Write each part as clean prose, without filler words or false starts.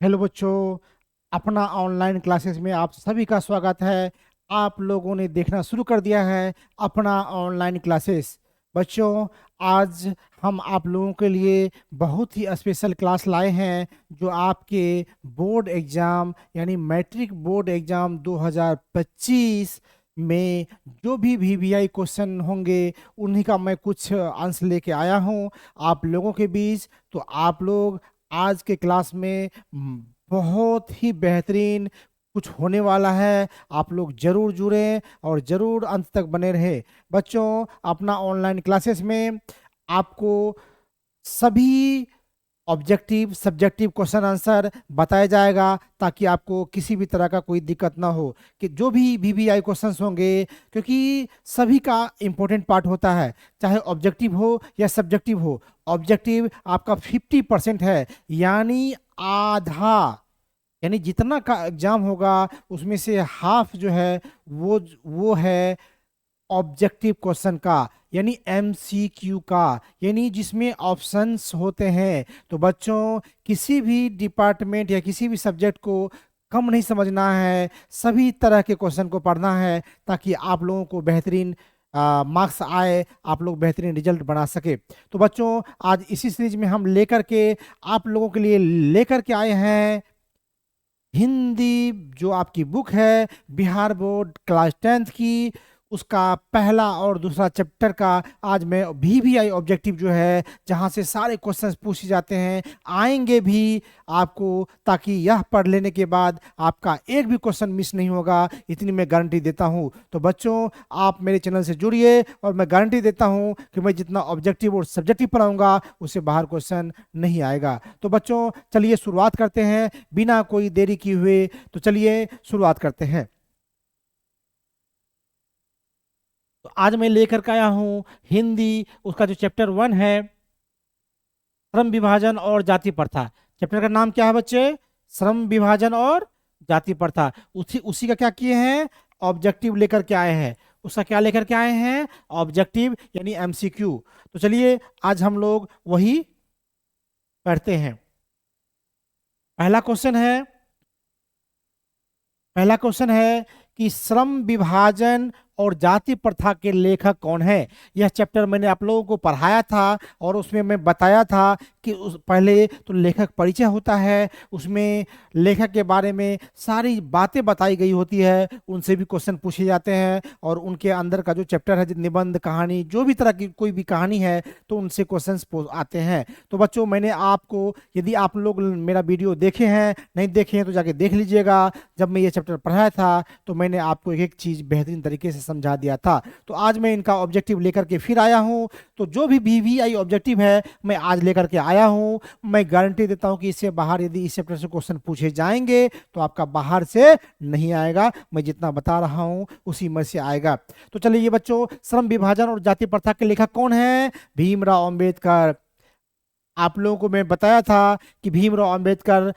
Hello बच्चों, अपना online classes में आप सभी का स्वागत है। आप लोगों ने देखना शुरू कर दिया है अपना ऑनलाइन क्लासेस। बच्चों, आज हम आप लोगों के लिए बहुत ही स्पेशल क्लास लाए हैं जो आपके बोर्ड एग्ज़ाम यानी मैट्रिक बोर्ड एग्ज़ाम 2025 में जो भी वीवीआई क्वेश्चन होंगे उन्हीं का मैं कुछ अंश लेके आया हूं आप लोगों के बीच। तो आप लोग आज के क्लास में बहुत ही बेहतरीन कुछ होने वाला है। आप लोग जरूर जुड़ें और जरूर अंत तक बने रहें। बच्चों, अपना ऑनलाइन क्लासेस में आपको सभी ऑब्जेक्टिव सब्जेक्टिव क्वेश्चन आंसर बताया जाएगा ताकि आपको किसी भी तरह का कोई दिक्कत ना हो कि जो भी वीवीआई क्वेश्चंस होंगे, क्योंकि सभी का इम्पोर्टेंट पार्ट होता है, चाहे ऑब्जेक्टिव हो या सब्जेक्टिव हो। ऑब्जेक्टिव आपका 50% है, यानी आधा, यानी जितना का एग्जाम होगा उसमें से हाफ जो है वो है ऑब्जेक्टिव क्वेश्चन का, यानी एमसीक्यू का, यानी जिसमें ऑप्शंस होते हैं। तो बच्चों, किसी भी डिपार्टमेंट या किसी भी सब्जेक्ट को कम नहीं समझना है, सभी तरह के क्वेश्चन को पढ़ना है ताकि आप लोगों को बेहतरीन मार्क्स आए, आप लोग बेहतरीन रिजल्ट बना सके। तो बच्चों, आज इसी सीरीज में हम लेकर के आप लोगों के लिए लेकर के आए हैं हिंदी, जो आपकी बुक है बिहार बोर्ड क्लास 10th की, उसका पहला और दूसरा चैप्टर का आज मैं वीवीआई ऑब्जेक्टिव जो है जहां से सारे क्वेश्चंस पूछे जाते हैं आएंगे भी आपको, ताकि यह पढ़ लेने के बाद आपका एक भी क्वेश्चन मिस नहीं होगा, इतनी मैं गारंटी देता हूं। तो बच्चों, आप मेरे चैनल से जुड़िए और मैं गारंटी देता हूं कि मैं जितना ऑब्जेक्टिव और सब्जेक्टिव पढ़ाऊंगा उससे बाहर क्वेश्चन नहीं आएगा। तो बच्चों, चलिए शुरुआत करते हैं बिना कोई देरी किए हुए। तो चलिए शुरुआत करते हैं। तो आज मैं लेकर के आया हूँ हिंदी, उसका जो चैप्टर 1 है, श्रम विभाजन और जाति प्रथा। चैप्टर का नाम क्या है बच्चे? श्रम विभाजन और जाति प्रथा। उसी उसी का क्या किए हैं? ऑब्जेक्टिव लेकर के आए हैं। उसका क्या लेकर के आए हैं? ऑब्जेक्टिव यानी एमसीक्यू। तो चलिए आज हम लोग वही पढ़ते हैं। पहला क्वेश्चन है पहला क्वेश्चन है कि श्रम विभाजन और जाति प्रथा के लेखक कौन है। यह चैप्टर मैंने आप लोगों को पढ़ाया था और उसमें मैं बताया था कि पहले तो लेखक परिचय होता है, उसमें लेखक के बारे में सारी बातें बताई गई होती है, उनसे भी क्वेश्चन पूछे जाते हैं और उनके अंदर का जो चैप्टर है, निबंध कहानी जो भी तरह की कोई भी कहानी है तो उनसे क्वेश्चंस आते हैं। तो बच्चों, मैंने आपको, यदि आप लोग मेरा वीडियो देखे हैं, नहीं देखे हैं तो जाके देख लीजिएगा। जब मैं ये चैप्टर पढ़ाया था तो मैंने आपको एक एक चीज़ बेहतरीन तरीके से समझा दिया था। तो आज मैं इनका ऑब्जेक्टिव लेकर के फिर आया हूँ। तो जो भी वीवीआई ऑब्जेक्टिव है मैं आज लेकर के आया हूँ। मैं गारंटी देता हूँ कि इससे बाहर यदि इस चैप्टर से क्वेश्चन पूछे जाएंगे तो आपका बाहर से नहीं आएगा, मैं जितना बता रहा हूँ उसी में से आएगा। तो चलिए ये बच्चों, श्रम विभाजन और जाति प्रथा के लेखक कौन है? भीमराव अंबेडकर। आप लोगों को मैं बताया था कि भीमराव अंबेडकर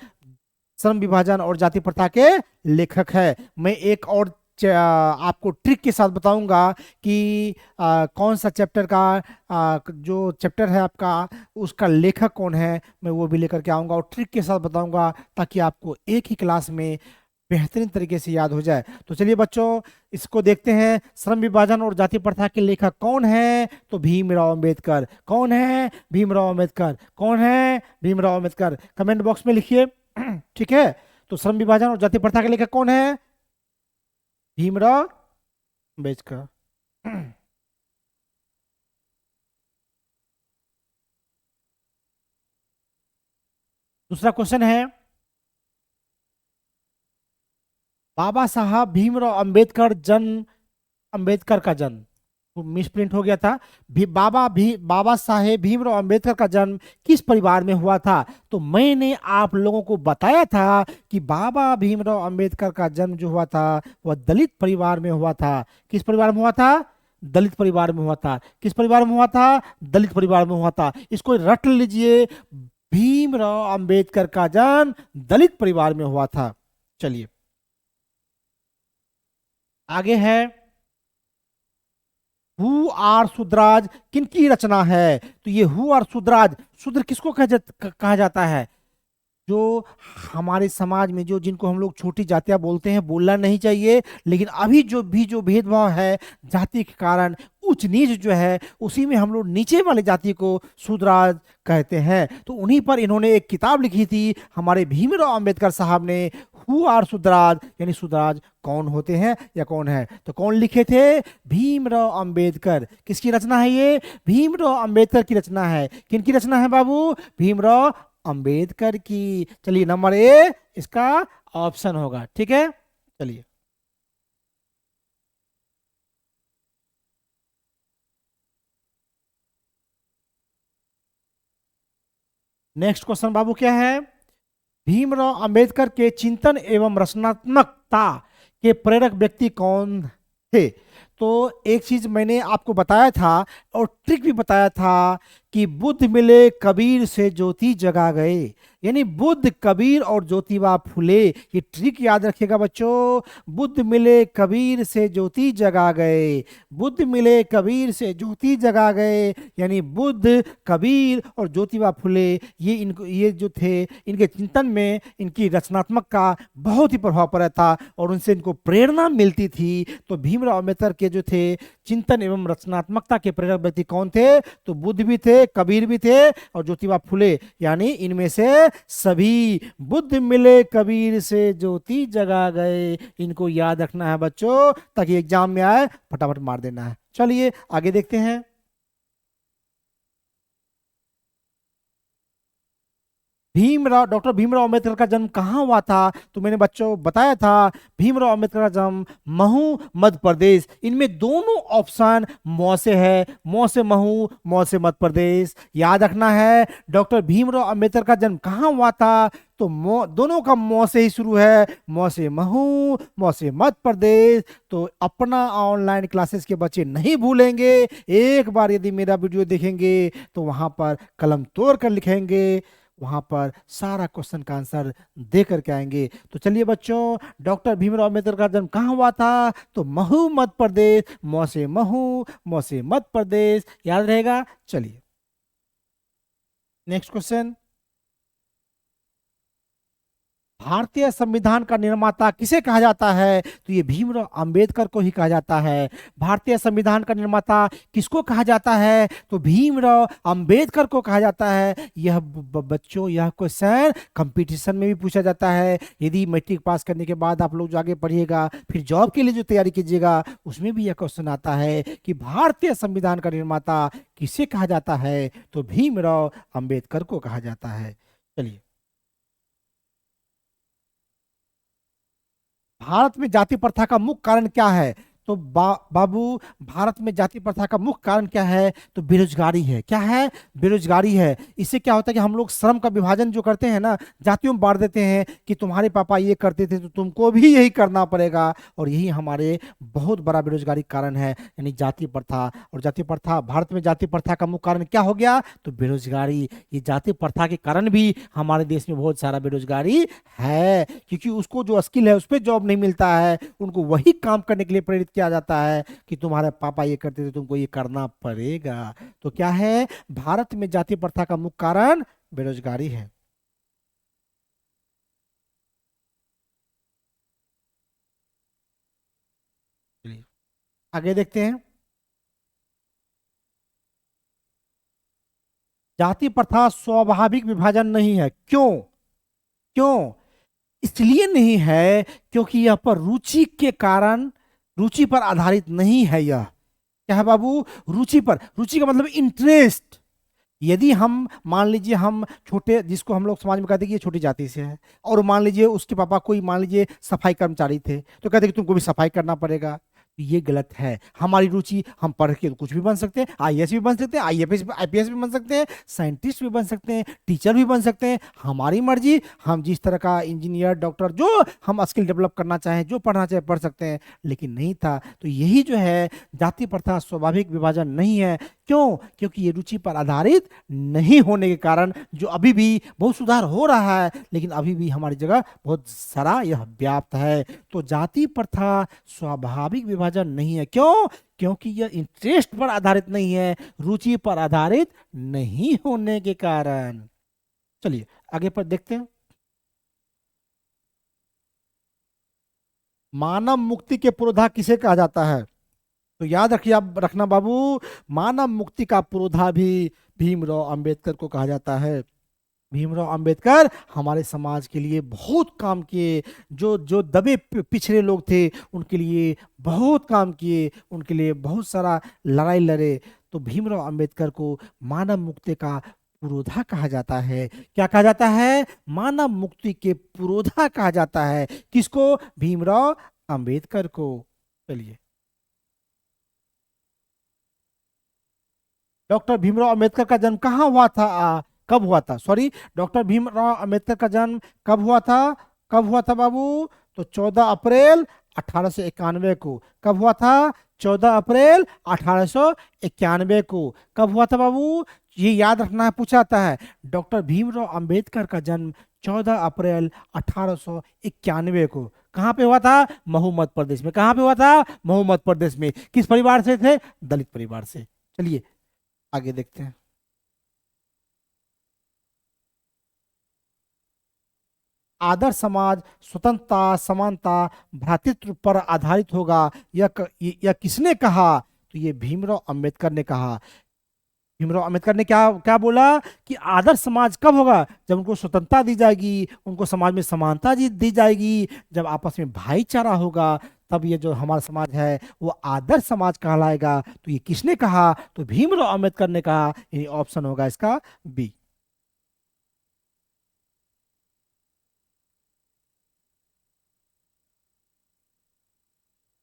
श्रम विभाजन और जाति प्रथा के लेखक है। मैं एक और आपको ट्रिक के साथ बताऊंगा कि कौन सा चैप्टर का जो चैप्टर है आपका उसका लेखक कौन है, मैं वो भी लेकर के आऊंगा और ट्रिक के साथ बताऊंगा ताकि आपको एक ही क्लास में बेहतरीन तरीके से याद हो जाए। तो चलिए बच्चों, इसको देखते हैं। श्रम विभाजन और जाति प्रथा के लेखक कौन है? तो भीमराव अंबेडकर। कौन है? भीमराव अंबेडकर। कौन है? भीमराव अंबेडकर। कमेंट बॉक्स में लिखिए। ठीक है। तो श्रम विभाजन और जाति प्रथा के लेखक कौन है? भीमराव अंबेडकर। दूसरा क्वेश्चन है, बाबा साहब भीमराव अंबेडकर जन्म, अंबेडकर का जन्म मिस प्रिंट हो गया था। बाबा साहेब भीमराव अंबेडकर का जन्म किस परिवार में हुआ था? तो मैंने आप लोगों को बताया था कि बाबा भीमराव अंबेडकर का जन्म जो हुआ था वह दलित परिवार में हुआ था। किस परिवार में हुआ था? दलित परिवार में हुआ था। किस परिवार में हुआ था? दलित परिवार में हुआ था। इसको रट लीजिए, भीमराव अंबेडकर का जन्म दलित परिवार में हुआ था। चलिए आगे है, हु आर सुद्राज किनकी रचना है? तो ये हु आर सुद्राज, शूद्र किसको कहा जाता है? जो हमारे समाज में जो जिनको हम लोग छोटी जातियां बोलते हैं, बोलना नहीं चाहिए, लेकिन अभी जो भेदभाव है जाति के कारण, उच्च नीच जो है, उसी में हम लोग नीचे वाले जाति को शूद्राज कहते हैं। तो उन्हीं पर इन्होंने एक किताब लिखी थी हमारे भीमराव अंबेडकर साहब ने, हु आर शूद्राज, यानी शूद्राज कौन होते हैं या कौन है। तो कौन लिखे थे? भीमराव अंबेडकर। किसकी रचना है ये? भीमराव अंबेडकर की रचना है। किनकी रचना है बाबू? भीमराव अंबेडकर की। चलिए, नंबर ए इसका ऑप्शन होगा। ठीक है, चलिए नेक्स्ट क्वेश्चन बाबू क्या है? भीमराव अंबेडकर के चिंतन एवं रचनात्मकता के प्रेरक व्यक्ति कौन थे? तो एक चीज मैंने आपको बताया था और ट्रिक भी बताया था कि बुद्ध मिले कबीर से ज्योति जगा गए, यानी बुद्ध, कबीर और ज्योतिबा फुले। ये ट्रिक याद रखिएगा बच्चों। बुद्ध मिले कबीर से ज्योति जगा गए, बुद्ध मिले कबीर से ज्योति जगा गए, यानी बुद्ध, कबीर और ज्योतिबा फुले, ये जो थे, इनके चिंतन में, इनकी रचनात्मक का बहुत ही प्रभाव पड़ा था और उनसे इनको प्रेरणा मिलती थी। तो भीमराव अम्बेडकर के जो थे चिंतन एवं रचनात्मकता के प्रेरक व्यक्ति कौन थे? तो बुद्ध भी थे, कबीर भी थे और ज्योतिबा फुले, यानी इनमें से सभी। बुद्ध मिले कबीर से ज्योति जगा गए, इनको याद रखना है बच्चों, ताकि एग्जाम में आए फटाफट मार देना है। चलिए आगे देखते हैं। डॉक्टर भीमराव अंबेडकर का जन्म कहाँ हुआ था? तो मैंने बच्चों बताया था, भीमराव अंबेडकर का जन्म महू, मध्य प्रदेश। इनमें दोनों ऑप्शन मौ से है, मौ से महू, मौ से मध्य प्रदेश। याद रखना है, डॉक्टर भीमराव अंबेडकर का जन्म कहाँ हुआ था? तो मौ, दोनों का मौ से ही शुरू है, मौ से महू, मौ से मध्य प्रदेश। तो अपना ऑनलाइन क्लासेस के बच्चे नहीं भूलेंगे, एक बार यदि मेरा वीडियो देखेंगे तो वहां पर कलम तोड़ कर लिखेंगे, वहां पर सारा क्वेश्चन का आंसर दे करके आएंगे। तो चलिए बच्चों, डॉक्टर भीमराव अम्बेडकर का जन्म कहाँ हुआ था? तो महू, मध्य प्रदेश। मौ से महू, मौ से मध्य प्रदेश, याद रहेगा। चलिए नेक्स्ट क्वेश्चन। भारतीय संविधान का निर्माता किसे कहा जाता है? तो ये भीमराव अंबेडकर को ही कहा जाता है। भारतीय संविधान का निर्माता किसको कहा जाता है? तो भीमराव अंबेडकर को कहा जाता है। यह बच्चों, यह क्वेश्चन कंपटीशन में भी पूछा जाता है। यदि मैट्रिक पास करने के बाद आप लोग जो आगे पढ़िएगा, फिर जॉब के लिए जो तैयारी कीजिएगा, उसमें भी यह क्वेश्चन आता है कि भारतीय संविधान का निर्माता किसे कहा जाता है? तो भीमराव अंबेडकर को कहा जाता है। चलिए, भारत में जाति प्रथा का मुख्य कारण क्या है? तो बाबू, भारत में जाति प्रथा का मुख्य कारण क्या है? तो बेरोजगारी है। क्या है? बेरोजगारी है। इससे क्या होता है कि हम लोग श्रम का विभाजन जो करते हैं ना, जातियों में बांट देते हैं कि तुम्हारे पापा ये करते थे तो तुमको भी यही करना पड़ेगा, और यही हमारे बहुत बड़ा बेरोजगारी कारण है, यानी जाति प्रथा। और जाति प्रथा, भारत में जाति प्रथा का मुख्य कारण क्या हो गया? तो बेरोजगारी। ये जाति प्रथा के कारण भी हमारे देश में बहुत सारा बेरोजगारी है, क्योंकि उसको जो स्किल है उस पर जॉब नहीं मिलता है, उनको वही काम करने के लिए प्रेरित किया जाता है कि तुम्हारे पापा ये करते थे, तुमको ये करना पड़ेगा। तो क्या है? भारत में जाति प्रथा का मुख्य कारण बेरोजगारी है। चलिए आगे देखते हैं। जाति प्रथा स्वाभाविक विभाजन नहीं है। क्यों? क्यों? इसलिए नहीं है क्योंकि यह पर रुचि के कारण, रुचि पर आधारित नहीं है। यह क्या है बाबू? रुचि पर। रुचि का मतलब इंटरेस्ट। यदि हम मान लीजिए, हम छोटे, जिसको हम लोग समाज में कहते हैं कि ये छोटी जाति से है, और मान लीजिए उसके पापा कोई, मान लीजिए सफाई कर्मचारी थे, तो कहते हैं कि तुमको भी सफाई करना पड़ेगा। तो ये गलत है। हमारी रुचि, हम पढ़ के तो कुछ भी बन सकते हैं, आईएएस भी बन सकते हैं, आईएफएस, आईपीएस भी बन सकते हैं, साइंटिस्ट भी बन सकते हैं, टीचर भी बन सकते हैं। हमारी मर्जी, हम जिस तरह का इंजीनियर, डॉक्टर, जो हम स्किल डेवलप करना चाहें, जो पढ़ना चाहे पढ़ सकते हैं। लेकिन नहीं था। तो यही जो है, जाति प्रथा स्वाभाविक विभाजन नहीं है। क्यों? क्योंकि ये रुचि पर आधारित नहीं होने के कारण, जो अभी भी बहुत सुधार हो रहा है, लेकिन अभी भी हमारी जगह बहुत सारा यह व्याप्त है। तो जाति प्रथा स्वाभाविक विभाजन नहीं है। क्यों? क्योंकि यह इंटरेस्ट पर आधारित नहीं है, रुचि पर आधारित नहीं होने के कारण। चलिए आगे पर देखते हैं। मानव मुक्ति के पुरोधा किसे कहा जाता है? तो याद रखिए, आप रखना बाबू, मानव मुक्ति का पुरोधा भी भीमराव अंबेडकर को कहा जाता है। भीमराव अंबेडकर हमारे समाज के लिए बहुत काम किए। जो जो दबे पिछड़े लोग थे उनके लिए बहुत काम किए, उनके लिए बहुत सारा लड़ाई लड़े। तो भीमराव अंबेडकर को मानव मुक्ति का पुरोधा कहा जाता है। क्या कहा जाता है? मानव मुक्ति के पुरोधा कहा जाता है। किसको? भीमराव अंबेडकर को। चलिए, डॉक्टर भीमराव अंबेडकर का जन्म कहाँ हुआ था? कब हुआ था? सॉरी, डॉक्टर भीमराव अंबेडकर का जन्म कब हुआ था? कब हुआ था बाबू? तो 14 अप्रैल 1891 को। कब हुआ था? 14 अप्रैल 1891 को। कब हुआ था बाबू? ये याद रखना है, पूछा जाता है। डॉक्टर भीमराव अंबेडकर का जन्म 14 अप्रैल 1891 को। कहाँ पे हुआ था? महू मध्य प्रदेश में। कहाँ पे हुआ था? महू मध्य प्रदेश में। किस परिवार से थे? दलित परिवार से। चलिए आगे देखते हैं। आदर्श समाज स्वतंत्रता, समानता, भ्रातृत्व पर आधारित होगा। यह किसने कहा? तो ये भीमराव अंबेडकर ने कहा। भीमराव अंबेडकर ने क्या क्या बोला कि आदर्श समाज कब होगा? जब उनको स्वतंत्रता दी जाएगी, उनको समाज में समानता दी जाएगी, जब आपस में भाईचारा होगा, तब ये जो हमारा समाज है वो आदर्श समाज कहलाएगा। तो ये किसने कहा? तो भीमराव अंबेडकर ने कहा। ये ऑप्शन होगा इसका बी।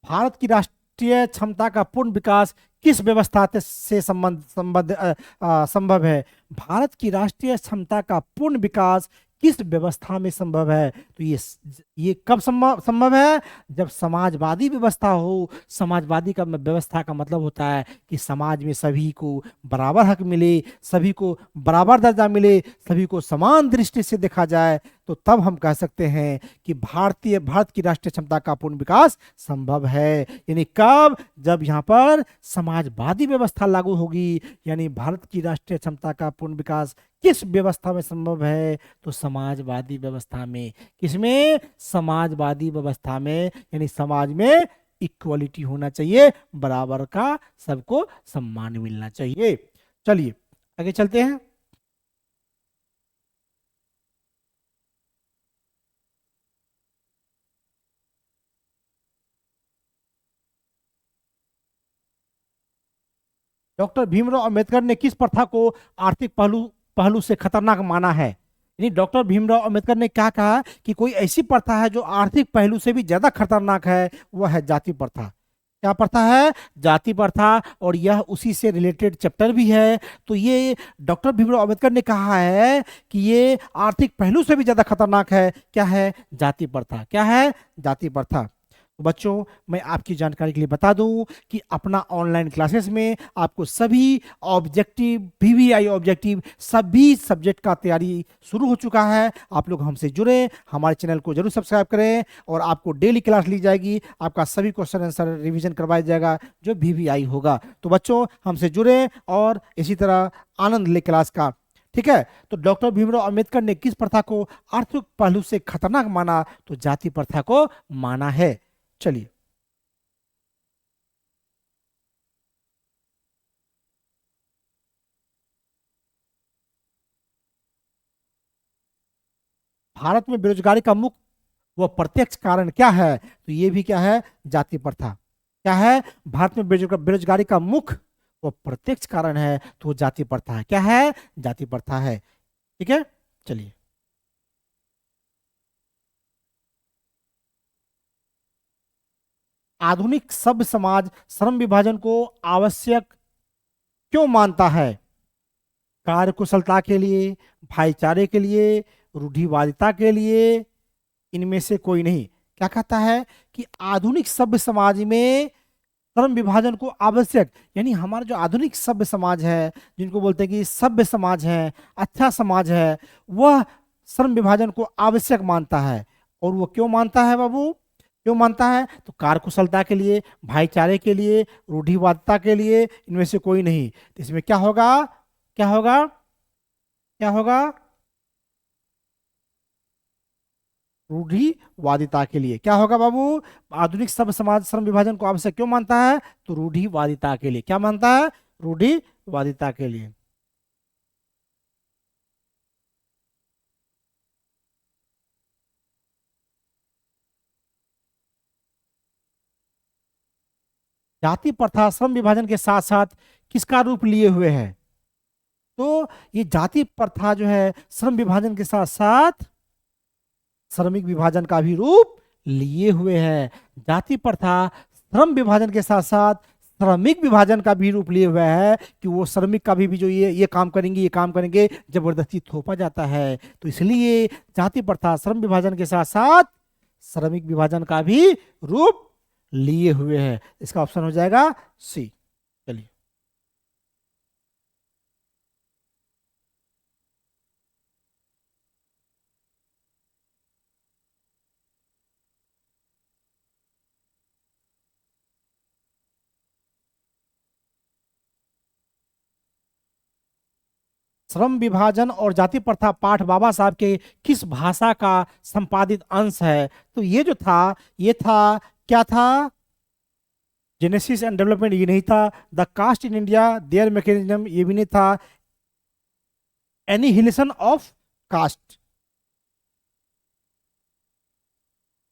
भारत की राष्ट्रीय क्षमता का पूर्ण विकास किस व्यवस्था से संभव है? भारत की राष्ट्रीय क्षमता का पूर्ण विकास किस व्यवस्था में संभव है? तो ये कब संभव है? जब समाजवादी व्यवस्था हो। समाजवादी का व्यवस्था का मतलब होता है कि समाज में सभी को बराबर हक मिले, सभी को बराबर दर्जा मिले, सभी को समान दृष्टि से देखा जाए। तो तब हम कह सकते हैं कि भारत की राष्ट्रीय क्षमता का पूर्ण विकास संभव है। यानी कब? जब यहाँ पर समाजवादी व्यवस्था लागू होगी। यानी भारत की राष्ट्रीय क्षमता का पूर्ण विकास किस व्यवस्था में संभव है? तो समाजवादी व्यवस्था में। किसमें? समाजवादी व्यवस्था में। यानी समाज में इक्वलिटी होना चाहिए, बराबर का सबको सम्मान मिलना चाहिए। चलिए आगे चलते हैं। डॉक्टर भीमराव अंबेडकर ने किस प्रथा को आर्थिक पहलू पहलू से खतरनाक माना है? यानी डॉक्टर भीमराव अंबेडकर ने क्या कहा कि कोई ऐसी प्रथा है जो आर्थिक पहलू से भी ज्यादा खतरनाक है, वह है जाति प्रथा। क्या प्रथा है? जाति प्रथा। और यह उसी से रिलेटेड चैप्टर भी है। तो ये डॉक्टर भीमराव अंबेडकर ने कहा है कि ये आर्थिक पहलू से भी ज्यादा खतरनाक है। क्या है? जाति प्रथा। क्या है? जाति प्रथा। तो बच्चों, मैं आपकी जानकारी के लिए बता दूं कि अपना ऑनलाइन क्लासेस में आपको सभी ऑब्जेक्टिव, वीवीआई ऑब्जेक्टिव, सभी सब्जेक्ट का तैयारी शुरू हो चुका है। आप लोग हमसे जुड़े, हमारे चैनल को जरूर सब्सक्राइब करें, और आपको डेली क्लास ली जाएगी। आपका सभी क्वेश्चन आंसर रिवीजन करवाया जाएगा जो वीवीआई होगा। तो बच्चों, हमसे जुड़े और इसी तरह आनंद ले क्लास का। ठीक है? तो डॉक्टर भीमराव अंबेडकर ने किस प्रथा को आर्थिक पहलू से खतरनाक माना? तो जाति प्रथा को माना है। चलिए, भारत में बेरोजगारी का मुख्य व प्रत्यक्ष कारण क्या है? तो ये भी क्या है? जाति प्रथा। क्या है? भारत में बेरोजगारी का मुख्य व प्रत्यक्ष कारण है, तो वो जाति प्रथा है। क्या है? जाति प्रथा है। ठीक है? चलिए, आधुनिक सभ्य समाज श्रम विभाजन को आवश्यक क्यों मानता है? कार्य कुशलता के लिए, भाईचारे के लिए, रूढ़िवादिता के लिए, इनमें से कोई नहीं। क्या कहता है कि आधुनिक सभ्य समाज में श्रम विभाजन को आवश्यक, यानी हमारा जो आधुनिक सभ्य समाज है, जिनको बोलते हैं कि सभ्य समाज है, अच्छा समाज है, वह श्रम विभाजन को आवश्यक मानता है। और वो क्यों मानता है बाबू? क्यों मानता है? तो कार्यकुशलता के लिए, भाईचारे के लिए, रूढ़िवादिता के लिए, इनमें से कोई नहीं। तो इसमें क्या होगा? क्या होगा? क्या होगा? रूढ़िवादिता के लिए। क्या होगा बाबू? आधुनिक सभ्य समाज श्रम विभाजन को आवश्यक क्यों मानता है? तो रूढ़िवादिता के लिए। क्या मानता है? रूढ़िवादिता के लिए। जाति प्रथा श्रम विभाजन के साथ साथ किसका रूप लिए हुए है? तो ये जाति प्रथा जो है श्रम विभाजन के साथ साथ श्रमिक विभाजन का भी रूप लिए हुए है। जाति प्रथा श्रम विभाजन के साथ साथ श्रमिक विभाजन का भी रूप लिए हुआ है कि वो श्रमिक का भी जो ये काम करेंगे, ये काम करेंगे, जबरदस्ती थोपा जाता है। तो इसलिए जाति प्रथा श्रम विभाजन के साथ साथ श्रमिक विभाजन का भी रूप लिए हुए है। इसका ऑप्शन हो जाएगा सी। चलिए, श्रम विभाजन और जाति प्रथा पाठ बाबा साहब के किस भाषा का संपादित अंश है? तो ये जो था, ये था, क्या था? जेनेसिस एंड डेवलपमेंट, ये नहीं था। The caste in India their mechanism, ये भी नहीं था। एनिहिलेशन ऑफ कास्ट,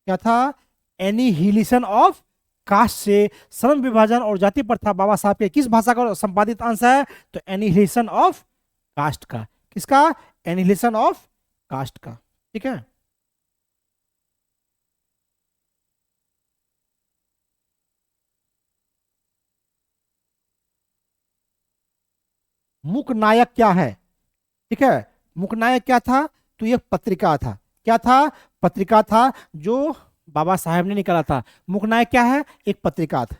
क्या था? एनिहिलेशन ऑफ कास्ट से श्रम विभाजन और जाति प्रथा बाबा साहब के किस भाषा का संपादित अंश है? तो एनिहिलेशन ऑफ कास्ट का। किसका? एनिहिलेशन ऑफ कास्ट का। ठीक है। मूक नायक क्या है? ठीक है, मूक नायक क्या था? तो ये पत्रिका था। क्या था? पत्रिका था जो बाबा साहेब ने निकाला था। मूक नायक क्या है? एक पत्रिका था।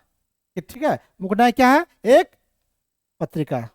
ठीक है, मूक नायक क्या है? एक पत्रिका।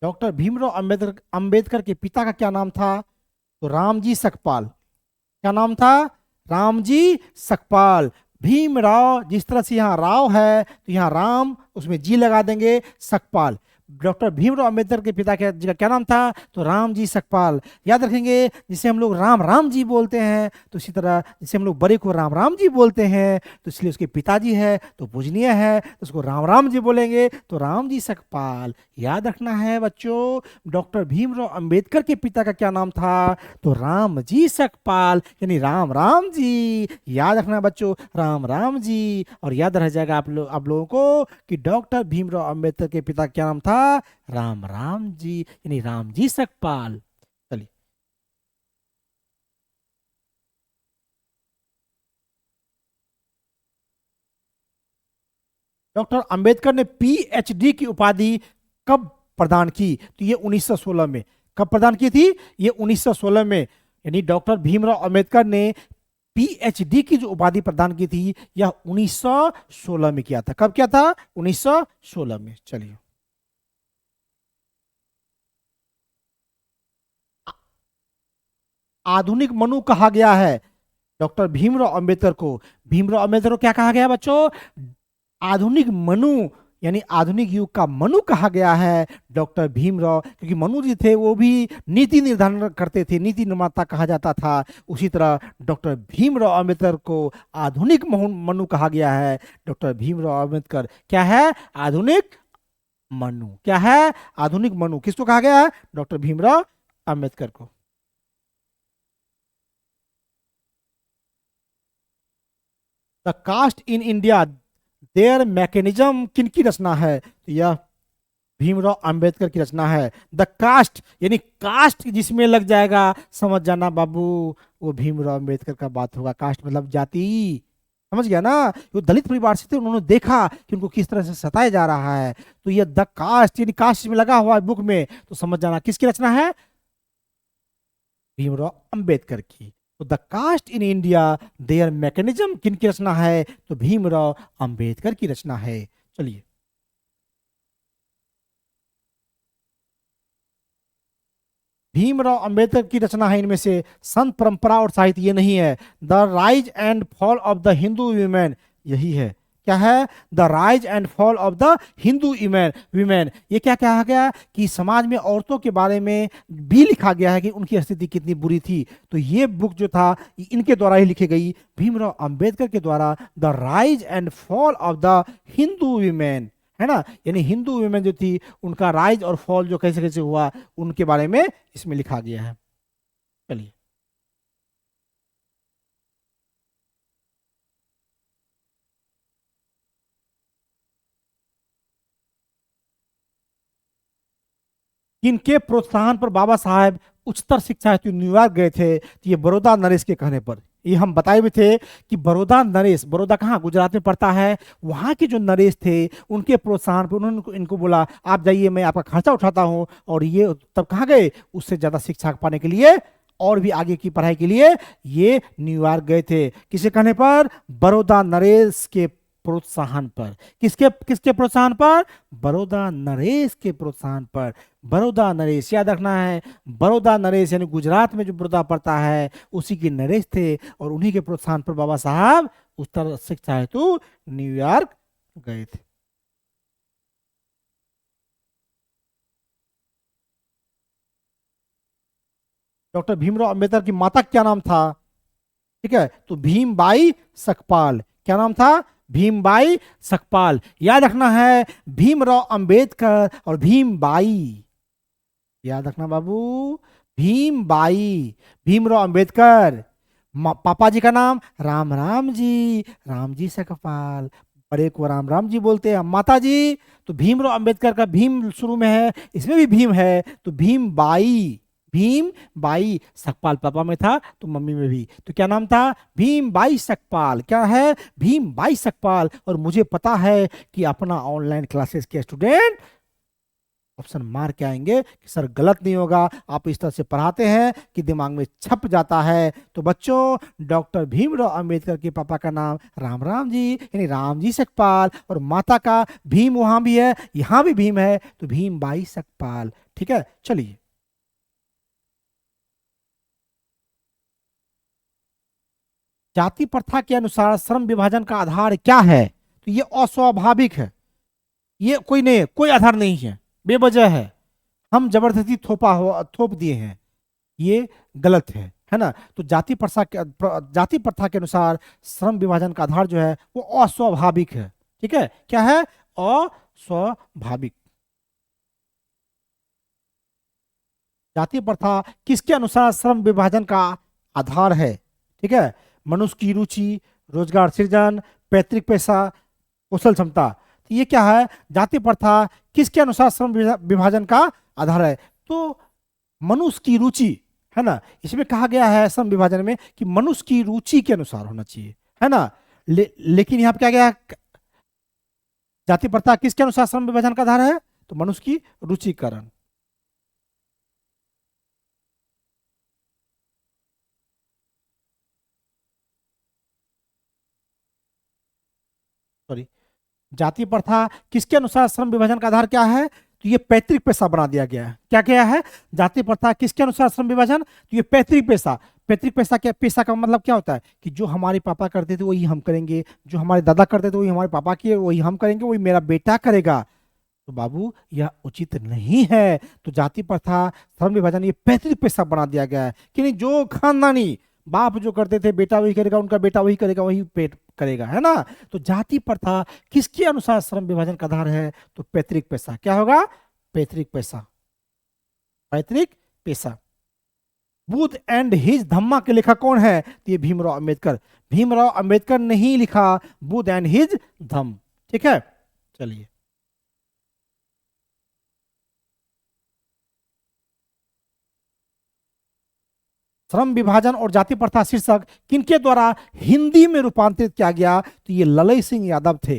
डॉक्टर भीमराव अंबेडकर अंबेडकर के पिता का क्या नाम था? तो रामजी सकपाल। क्या नाम था? रामजी सकपाल। भीमराव, जिस तरह से यहाँ राव है तो यहाँ राम, उसमें जी लगा देंगे, सकपाल। डॉक्टर भीमराव अंबेडकर के पिता जी का क्या नाम था? तो रामजी सकपाल। याद रखेंगे, जिसे हम लोग राम राम जी बोलते हैं, तो इसी तरह जिसे हम लोग बड़े को राम राम जी बोलते हैं, तो इसलिए उसके पिताजी है तो पूजनीय है, तो उसको राम राम जी बोलेंगे, तो रामजी सकपाल। याद रखना है बच्चों, डॉक्टर भीमराव अंबेडकर के पिता का क्या नाम था? तो रामजी सकपाल, यानी राम राम जी। याद रखना बच्चों, राम राम जी। और याद रह जाएगा आप लोगों को कि डॉक्टर भीमराव अंबेडकर के पिता का क्या नाम था? राम राम जी, यानी रामजी सकपाल। चलिए, डॉक्टर अंबेडकर ने पीएचडी की उपाधि कब प्रदान की? तो ये 1916 में। कब प्रदान की थी? ये 1916 में। यानी डॉक्टर भीमराव अंबेडकर ने पीएचडी की जो उपाधि प्रदान की थी, यह 1916 में किया था। कब किया था? 1916 में। चलिए, आधुनिक मनु कहा गया है डॉक्टर भीमराव अंबेडकर को। भीमराव अंबेडकर को क्या कहा गया बच्चों? आधुनिक मनु, यानी आधुनिक युग का मनु कहा गया है डॉक्टर भीमराव, क्योंकि मनु जी थे वो भी नीति निर्धारण करते थे, नीति निर्माता कहा जाता था। उसी तरह डॉक्टर भीमराव अंबेडकर को आधुनिक मनु कहा गया है। डॉक्टर भीमराव अंबेडकर क्या है? आधुनिक मनु। क्या है? आधुनिक मनु। किसको कहा गया है? डॉक्टर भीमराव अंबेडकर को। The caste in India their mechanism किनकी रचना है? तो यह भीमराव अंबेडकर की रचना है। द कास्ट, यानी कास्ट जिसमें लग जाएगा, समझ जाना बाबू, वो भीमराव अंबेडकर का बात होगा। कास्ट मतलब जाति, समझ गया ना? वो दलित परिवार से थे, उन्होंने देखा कि उनको किस तरह से सताया जा रहा है, तो ये द कास्ट, यानी कास्ट में लगा हुआ है बुक में, तो समझ जाना किसकी रचना है? भीमराव अंबेडकर की। तो the caste in India their mechanism किनकी रचना है? तो भीमराव अंबेडकर की रचना है। चलिए, भीमराव अंबेडकर की रचना है इनमें से संत परंपरा और साहित्य, ये नहीं है। The rise and fall of the Hindu women, यही है। क्या है, the rise and fall of the Hindu women. ये क्या कहा गया कि समाज में औरतों के बारे में भी लिखा गया है कि उनकी स्थिति कितनी बुरी थी। तो ये बुक जो था इनके द्वारा ही लिखी गई, भीमराव अंबेडकर के द्वारा, the rise and fall of the Hindu women, है ना। यानी हिंदू विमेन जो थी उनका राइज और फॉल जो कैसे कैसे हुआ उनके बारे में इसमें लिखा गया है। चलिए, किनके प्रोत्साहन पर बाबा साहेब उच्चतर शिक्षा हेतु न्यूयॉर्क गए थे? तो ये बड़ौदा नरेश के कहने पर। ये हम बताए हुए थे कि बड़ौदा नरेश, बड़ौदा कहाँ, गुजरात में पड़ता है। वहाँ के जो नरेश थे उनके प्रोत्साहन पर उन्होंने इनको बोला आप जाइए, मैं आपका खर्चा उठाता हूँ। और ये तब कहाँ गए, उससे ज़्यादा शिक्षा पाने के लिए और भी आगे की पढ़ाई के लिए ये न्यूयॉर्क गए थे। किसे कहने पर, बड़ौदा नरेश के प्रोत्साहन पर। किसके किसके प्रोत्साहन पर, बड़ौदा नरेश के प्रोत्साहन पर। बड़ौदा नरेश याद रखना है, बड़ौदा नरेश यानी गुजरात में जो बड़ौदा पड़ता है उसी के नरेश थे, और उन्हीं के प्रोत्साहन पर बाबा साहब उच्चतर शिक्षा हेतु न्यूयॉर्क गए थे। डॉक्टर भीमराव अंबेडकर की माता क्या नाम था? ठीक है, तो भीमबाई सकपाल। क्या नाम था, भीमबाई सकपाल। याद रखना है, भीमराव अंबेडकर और भीमबाई, याद रखना बाबू, भीमबाई, भीमराव अंबेडकर। पापा जी का नाम राम राम जी, राम जी सकपाल, बड़े को राम राम जी बोलते हैं। माता जी, तो भीमराव अंबेडकर का भीम शुरू में है, इसमें भी भीम है, तो भीमबाई, भीम बाई सकपाल, पापा में था तो मम्मी में भी, तो क्या नाम था, भीम बाई सकपाल। क्या है, भीम बाई सकपाल। और मुझे पता है कि अपना ऑनलाइन क्लासेस के स्टूडेंट ऑप्शन मार के आएंगे कि सर गलत नहीं होगा, आप इस तरह से पढ़ाते हैं कि दिमाग में छप जाता है। तो बच्चों, डॉक्टर भीमराव अंबेडकर के पापा का नाम राम राम जी यानी राम जी सकपाल, और माता का भीम वहां भी है यहाँ भी भीम है, तो भीम बाई सकपाल। ठीक है, चलिए, जाति प्रथा के अनुसार श्रम विभाजन का आधार क्या है? तो ये अस्वाभाविक है, ये कोई नहीं, कोई आधार नहीं है, बेवजह है, हम जबरदस्ती थोप दिए हैं, ये गलत है ना। तो जाति प्रथा के अनुसार श्रम विभाजन का आधार जो है वो अस्वाभाविक है। ठीक है, क्या है, अस्वाभाविक। जाति प्रथा किसके अनुसार श्रम विभाजन का आधार है? ठीक है, मनुष्य की रुचि, रोजगार सृजन, पैतृक पैसा, कौशल क्षमता। तो ये क्या है, जाति प्रथा किसके अनुसार श्रम विभाजन का आधार है? तो मनुष्य की रुचि, है ना। इसमें कहा गया है श्रम विभाजन में कि मनुष्य की रुचि के अनुसार होना चाहिए, है ना। लेकिन यहाँ पे क्या गया, जाति प्रथा किसके अनुसार श्रम विभाजन का आधार है? तो मनुष्य की रुचि के कारण। सॉरी, जाति प्रथा किसके अनुसार श्रम विभाजन का आधार क्या है? तो ये पैतृक पेशा बना दिया गया है। क्या क्या है, जाति प्रथा किसके अनुसार श्रम विभाजन? तो ये पैतृक पेशा। पैतृक पेशा, क्या पेशा का मतलब क्या होता है कि जो हमारे पापा करते थे वही हम करेंगे, जो हमारे दादा करते थे वही हमारे पापा किए वही हम करेंगे, वही मेरा बेटा करेगा। तो बाबू यह उचित नहीं है। तो जाति प्रथा, श्रम विभाजन, ये पैतृक पेशा बना दिया गया है कि नहीं, जो खानदानी बाप जो करते थे बेटा वही करेगा, उनका बेटा वही करेगा, वही पेट करेगा, है ना। तो जाति प्रथा किसके अनुसार श्रम विभाजन का आधार है? तो पैतृक पेशा। क्या होगा, पैतृक पेशा, पैतृक पेशा। बुद्ध एंड हिज धम्मा के लेखक कौन है? तो ये भीमराव अंबेडकर। भीमराव अंबेडकर ने ही लिखा बुद्ध एंड हिज धम्म। ठीक है, चलिए, श्रम विभाजन और जाति प्रथा शीर्षक किनके द्वारा हिंदी में रूपांतरित किया गया? तो ये ललई सिंह यादव थे।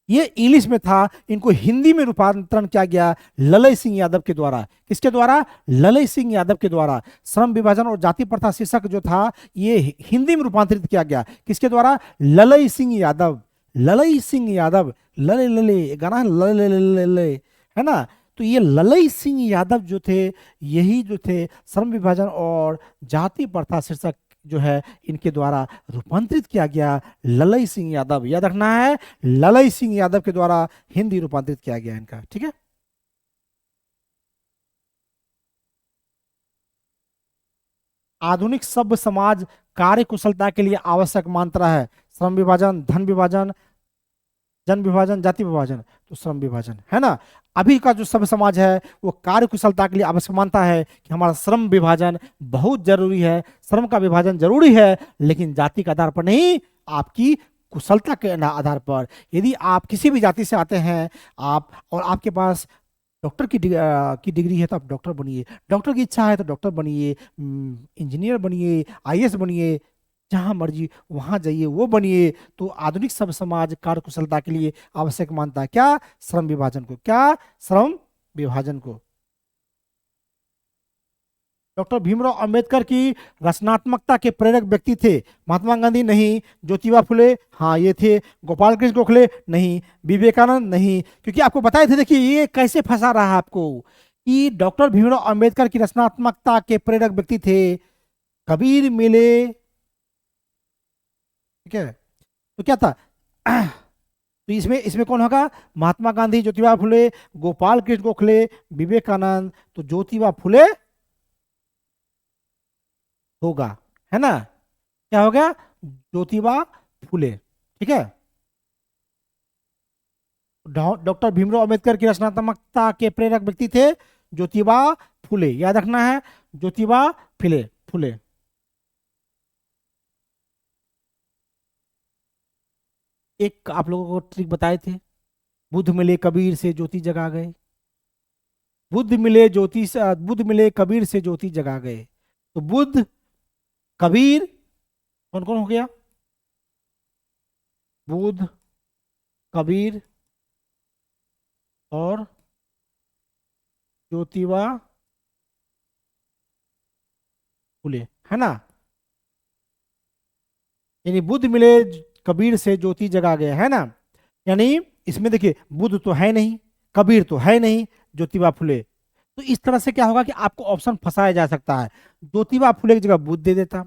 ये इंग्लिश में था, इनको हिंदी में रूपांतरण किया गया ललई सिंह यादव के द्वारा। किसके द्वारा? ललई सिंह यादव के द्वारा। श्रम विभाजन और जाति प्रथा शीर्षक जो था ये हिंदी में रूपांतरित किया गया किसके द्वारा? ललई सिंह यादव। ललई सिंह यादव, लले लले गाना है, लले लले लले, है ना। तो ये ललई सिंह यादव जो थे, यही जो थे श्रम विभाजन और जाति प्रथा शीर्षक जो है इनके द्वारा रूपांतरित किया गया। ललई सिंह यादव, याद रखना है, ललई सिंह यादव के द्वारा हिंदी रूपांतरित किया गया इनका। ठीक है। आधुनिक सभ्य समाज कार्य कुशलता के लिए आवश्यक मात्रा है श्रम विभाजन, धन विभाजन, जन विभाजन, जाति विभाजन, तो श्रम विभाजन, है ना। अभी का जो सभ्य समाज है वो कार्य कुशलता के लिए आवश्यक मानता है कि हमारा श्रम विभाजन बहुत जरूरी है, श्रम का विभाजन जरूरी है, लेकिन जाति के आधार पर नहीं, आपकी कुशलता के आधार पर। यदि आप किसी भी जाति से आते हैं आप, और आपके पास डॉक्टर की डिग्री है तो आप डॉक्टर बनिए, डॉक्टर की इच्छा है तो डॉक्टर बनिए, इंजीनियर बनिए, आईएएस बनिए, जहां मर्जी वहां जाइए वो बनिए। तो आधुनिक सभ्य समाज कार्य कुशलता के लिए आवश्यक मानता है क्या? श्रम विभाजन को। क्या? श्रम विभाजन को। डॉक्टर भीमराव अंबेडकर की रचनात्मकता के प्रेरक व्यक्ति थे? महात्मा गांधी नहीं, ज्योतिबा फुले हाँ ये थे, गोपाल कृष्ण गोखले नहीं, विवेकानंद नहीं, क्योंकि आपको बताए थे। देखिए ये कैसे फंसा रहा है आपको कि डॉक्टर भीमराव अंबेडकर की रचनात्मकता के प्रेरक व्यक्ति थे, कबीर मिले, ठीक है। तो क्या था? तो इसमें इसमें कौन होगा? महात्मा गांधी, ज्योतिबा फुले, गोपाल कृष्ण गोखले, विवेकानंद। तो ज्योतिबा फुले होगा, है ना। क्या हो गया? ज्योतिबा फुले। ठीक है। डॉक्टर भीमराव अंबेडकर की रचनात्मकता के प्रेरक व्यक्ति थे ज्योतिबा फुले, याद रखना है, ज्योतिबा फुले फुले। एक आप लोगों को ट्रिक बताए थे, बुद्ध मिले कबीर से ज्योति जगा गए, बुद्ध मिले बुद्ध मिले कबीर से ज्योति जगा गए। तो बुद्ध, कबीर, कौन कौन हो गया? बुद्ध, कबीर और ज्योतिबा फुले, है ना। यानी बुद्ध मिले कबीर से ज्योति जगा गए, है ना। यानी इसमें देखिए बुद्ध तो है नहीं, कबीर तो है नहीं, ज्योतिबा फुले। तो इस तरह से क्या होगा कि आपको ऑप्शन फंसाया जा सकता है। ज्योतिबा फुले की जगह बुद्ध दे देता,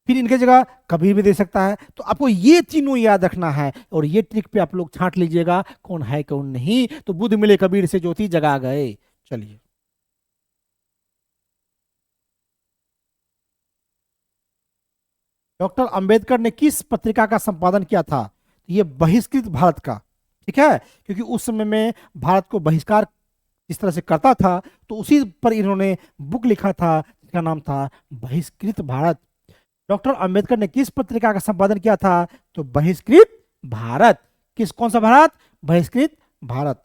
फिर इनके जगह कबीर भी दे सकता है। तो आपको ये तीनों याद रखना है और ये ट्रिक पे आप लोग छांट लीजिएगा कौन है कौन नहीं। तो बुद्ध मिले कबीर से ज्योति जगा गए। चलिए, डॉक्टर अंबेडकर ने किस पत्रिका का संपादन किया था? तो ये बहिष्कृत भारत का, ठीक है, क्योंकि उस समय में भारत को बहिष्कार जिस तरह से करता था तो उसी पर इन्होंने बुक लिखा था जिसका नाम था बहिष्कृत भारत। डॉक्टर अंबेडकर ने किस पत्रिका का संपादन किया था? तो बहिष्कृत भारत। किस, कौन सा भारत? बहिष्कृत भारत।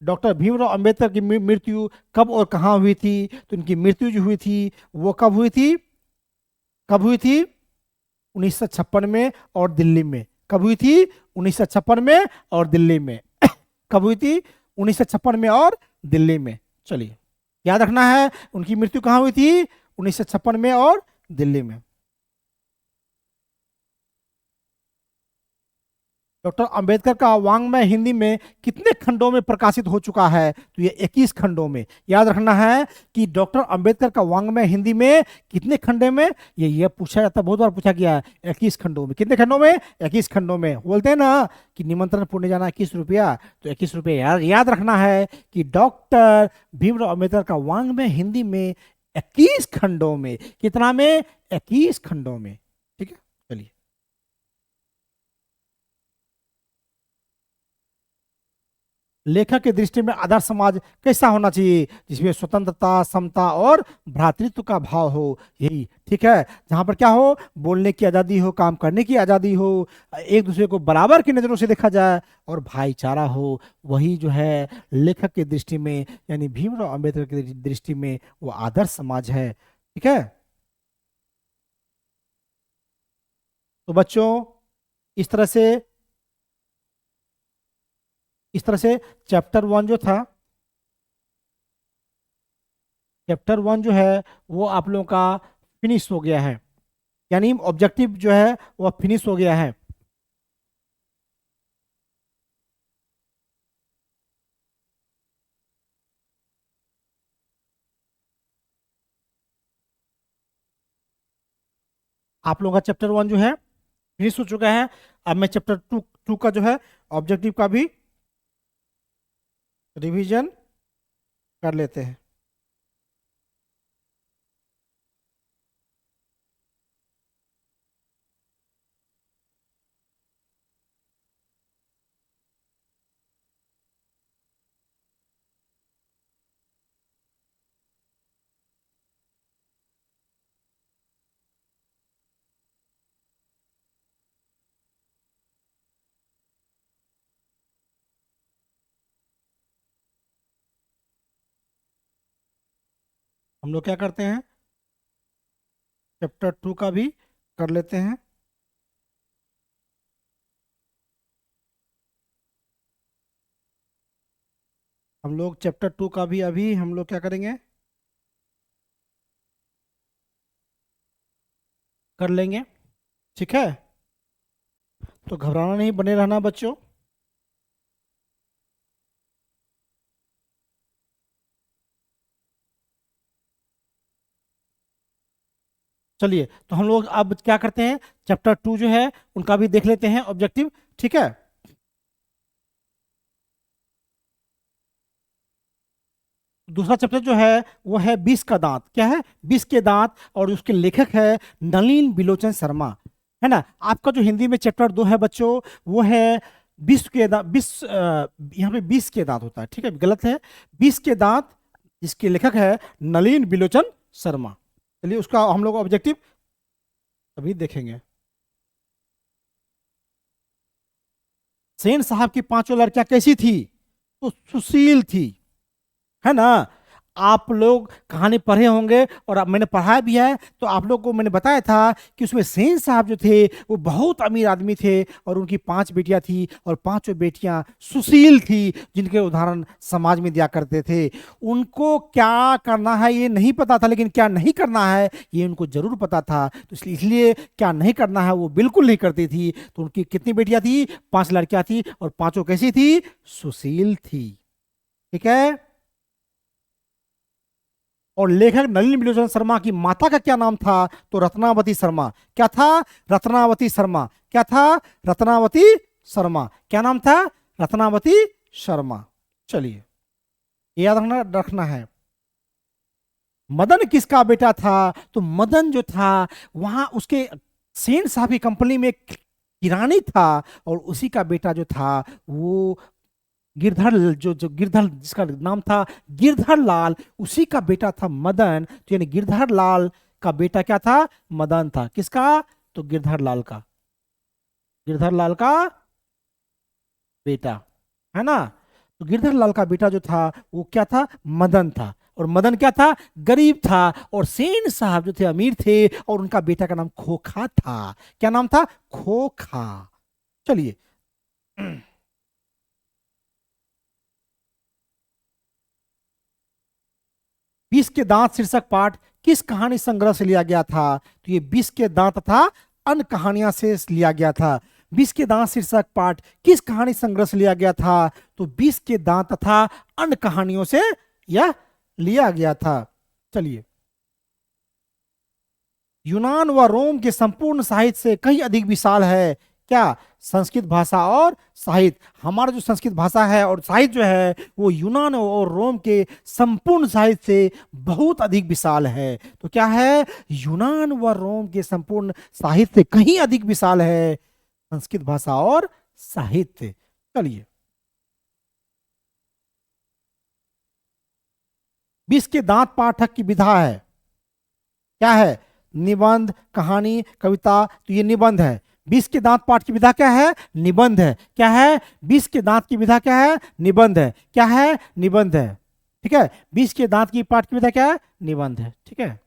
डॉक्टर भीमराव अंबेडकर की मृत्यु कब और कहाँ हुई थी? तो इनकी मृत्यु जो हुई थी वो कब हुई थी? कब हुई थी? 1956 में और दिल्ली में। कब हुई थी? 1956 में और दिल्ली में। कब हुई थी? 1956 में और दिल्ली में। चलिए, याद रखना है उनकी मृत्यु कहाँ हुई थी? 1956 में और दिल्ली में। डॉक्टर अंबेडकर का वाङ्मय हिंदी में कितने खंडों में प्रकाशित हो चुका है? तो ये 21 खंडों में। याद रखना है कि डॉक्टर अंबेडकर का वाङ्मय हिंदी में कितने खंडों में, ये पूछा जाता है, बहुत बार पूछा गया है। 21 खंडों में। कितने खंडों में? 21 खंडों में। बोलते हैं ना कि निमंत्रण पुण्य जाना 21 रुपया, तो 21 रुपया। याद रखना है कि डॉक्टर भीमराव अंबेडकर का वाङ्मय हिंदी में 21 खंडों में। कितना में? 21 खंडों में। ठीक है। चलिए, लेखक की दृष्टि में आदर्श समाज कैसा होना चाहिए? जिसमें स्वतंत्रता, समता और भ्रातृत्व का भाव हो। यही ठीक है, जहां पर क्या हो? बोलने की आजादी हो, काम करने की आजादी हो, एक दूसरे को बराबर की नजरों से देखा जाए और भाईचारा हो। वही जो है लेखक की दृष्टि में, यानी भीमराव अंबेडकर की दृष्टि में वो आदर्श समाज है। ठीक है। तो बच्चों, इस तरह से इस तरह से चैप्टर 1 जो था, चैप्टर 1 जो है वो आप लोगों का फिनिश हो गया है, यानी ऑब्जेक्टिव जो है वो फिनिश हो गया है। आप लोगों का चैप्टर 1 जो है फिनिश हो चुका है। अब मैं चैप्टर 2 का जो है ऑब्जेक्टिव का भी रिवीजन कर लेते हैं। हम लोग क्या करते हैं, चैप्टर 2 का भी कर लेते हैं। हम लोग चैप्टर 2 का भी अभी हम लोग क्या करेंगे, कर लेंगे। ठीक है, तो घबराना नहीं, बने रहना बच्चों। चलिए, तो हम लोग अब क्या करते हैं, चैप्टर 2 जो है उनका भी देख लेते हैं ऑब्जेक्टिव। ठीक है, दूसरा चैप्टर जो है वो है 20 का दांत। क्या है, 20 के दांत, और उसके लेखक है नलिन बिलोचन शर्मा। है ना। आपका जो हिंदी में चैप्टर 2 है बच्चों, वो है 20 के दांत। 20 यहाँ पे 20 के दांत होता है, ठीक है, गलत है। 20 के दांत, इसके लेखक है नलिन बिलोचन शर्मा। चलिए, उसका हम लोग ऑब्जेक्टिव अभी देखेंगे। सेन साहब की पांचों लड़कियां कैसी थी, तो सुशील थी। है ना। आप लोग कहानी पढ़े होंगे, और अब मैंने पढ़ाया भी है, तो आप लोग को मैंने बताया था कि उसमें सेन साहब जो थे वो बहुत अमीर आदमी थे, और उनकी 5 बेटियां थी, और पांचों बेटियां सुशील थी, जिनके उदाहरण समाज में दिया करते थे। उनको क्या करना है ये नहीं पता था, लेकिन क्या नहीं करना है ये उनको जरूर पता था। तो इसलिए क्या नहीं करना है वो बिल्कुल नहीं करती थी। तो उनकी कितनी बेटियां थी, 5 लड़कियां थी, और पांचों कैसी थी, सुशील थी। ठीक है। और लेखक नलिनी बिलोचन शर्मा की माता का क्या नाम था, तो रत्नावती शर्मा। क्या था, रत्नावती शर्मा। क्या था, रत्नावती शर्मा। क्या नाम था, रत्नावती शर्मा। चलिए, ये याद रखना रखना है। मदन किसका बेटा था, तो मदन जो था वहां उसके सेन साहब की कंपनी में एक किरानी था, और उसी का बेटा जो था वो गिरधर, जो गिरधर जिसका नाम था गिरधर लाल, उसी का बेटा था मदन। तो यानी गिरधर लाल का बेटा क्या था, मदन था। किसका, तो गिरधर लाल का, गिरधर लाल का बेटा। है ना। तो गिरधर लाल का बेटा जो था वो क्या था, मदन था। और मदन क्या था, गरीब था। और सेन साहब जो थे अमीर थे, और उनका बेटा का नाम खोखा था। क्या नाम था, खोखा। चलिए, 20 के दांत शीर्षक पाठ किस कहानी संग्रह से लिया गया था, तो ये 20 के दांत तथा अन्य कहानियां से लिया गया था। 20 के दांत शीर्षक पाठ किस कहानी संग्रह से लिया गया था, तो 20 के दांत तथा अन्य कहानियों से यह लिया गया था। चलिए, यूनान व रोम के संपूर्ण साहित्य से कहीं अधिक विशाल है। क्या, संस्कृत भाषा और साहित्य। हमारा जो संस्कृत भाषा है और साहित्य जो है वो यूनान और रोम के संपूर्ण साहित्य से बहुत अधिक विशाल है। तो क्या है, यूनान व रोम के संपूर्ण साहित्य से कहीं अधिक विशाल है संस्कृत भाषा और साहित्य। चलिए, 20 के दांत पाठक की विधा है। क्या है, निबंध, कहानी, कविता। तो ये निबंध है। 20 के दांत पाठ की विधा क्या है, निबंध है। क्या है, 20 के दांत की विधा क्या है, निबंध है। क्या है, निबंध है। ठीक है, 20 के दांत की पाठ की विधा क्या है, निबंध है। ठीक है।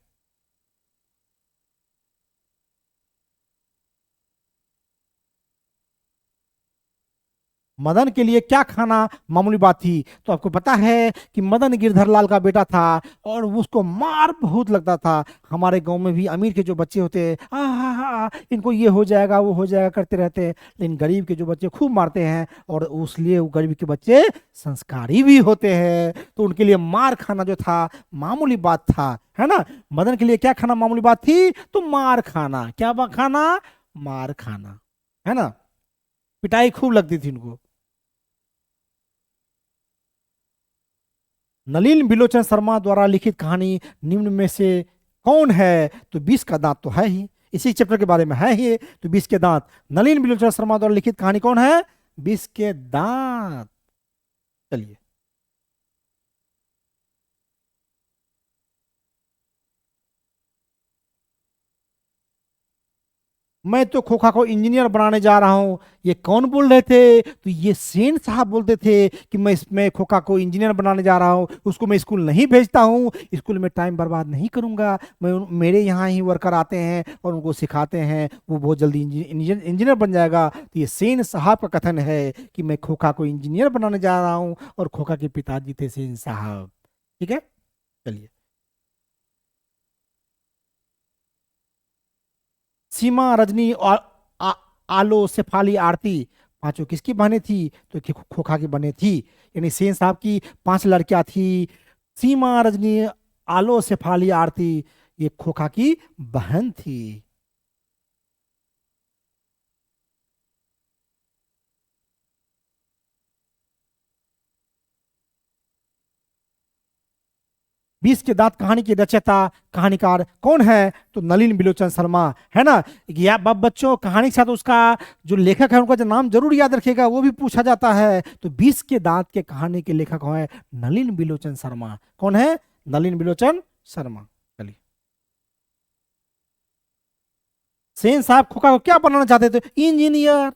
मदन के लिए क्या खाना मामूली बात थी। तो आपको पता है कि मदन गिरधर लाल का बेटा था और उसको मार बहुत लगता था। हमारे गांव में भी अमीर के जो बच्चे होते हैं, इनको ये हो जाएगा वो हो जाएगा करते रहते हैं, लेकिन गरीब के जो बच्चे खूब मारते हैं, और उसलिए वो गरीब के बच्चे संस्कारी भी होते हैं। तो उनके लिए मार खाना जो था मामूली बात था, है ना। मदन के लिए क्या खाना मामूली बात थी, तो मार खाना। क्या खाना, मार खाना, है ना। पिटाई खूब लगती थी उनको। नलिन बिलोचन शर्मा द्वारा लिखित कहानी निम्न में से कौन है। तो 20 का दांत तो है ही, इसी चैप्टर के बारे में है ही। तो 20 के दांत, नलिन बिलोचन शर्मा द्वारा लिखित कहानी कौन है, 20 के दांत। चलिए। मैं तो खोखा को इंजीनियर बनाने जा रहा हूँ, ये कौन बोल रहे थे। तो ये सेन साहब बोलते थे कि मैं इसमें खोखा को इंजीनियर बनाने जा रहा हूँ, उसको मैं स्कूल नहीं भेजता हूँ, स्कूल में टाइम बर्बाद नहीं करूंगा। मेरे यहाँ ही वर्कर आते हैं और उनको सिखाते हैं, वो बहुत जल्दी इंजीनियर बन जाएगा। तो ये सेन साहब का कथन है कि मैं खोखा को इंजीनियर बनाने जा रहा हूँ, और खोखा के पिताजी थे सेन साहब। ठीक है, चलिए। सीमा, रजनी और आ, आलो, शेफाली, आरती, पांचों किसकी बहनें थी, तो खोखा की बहनें थी। यानी सेन साहब की 5 लड़कियां थी, सीमा, रजनी, आलो, शेफाली, आरती, ये खोखा की बहन थी। 20 के दांत कहानी के रचयिता, कहानीकार कौन है, तो नलिन बिलोचन शर्मा, है ना। या बच्चों, कहानी के साथ उसका जो लेखक है उनका जो नाम जरूर याद रखिएगा, वो भी पूछा जाता है। तो 20 के दांत के कहानी के लेखक है नलिन बिलोचन शर्मा। कौन है, नलिन बिलोचन शर्मा। चलिए। सेन साहब खोखा को क्या बनाना चाहते थे, इंजीनियर।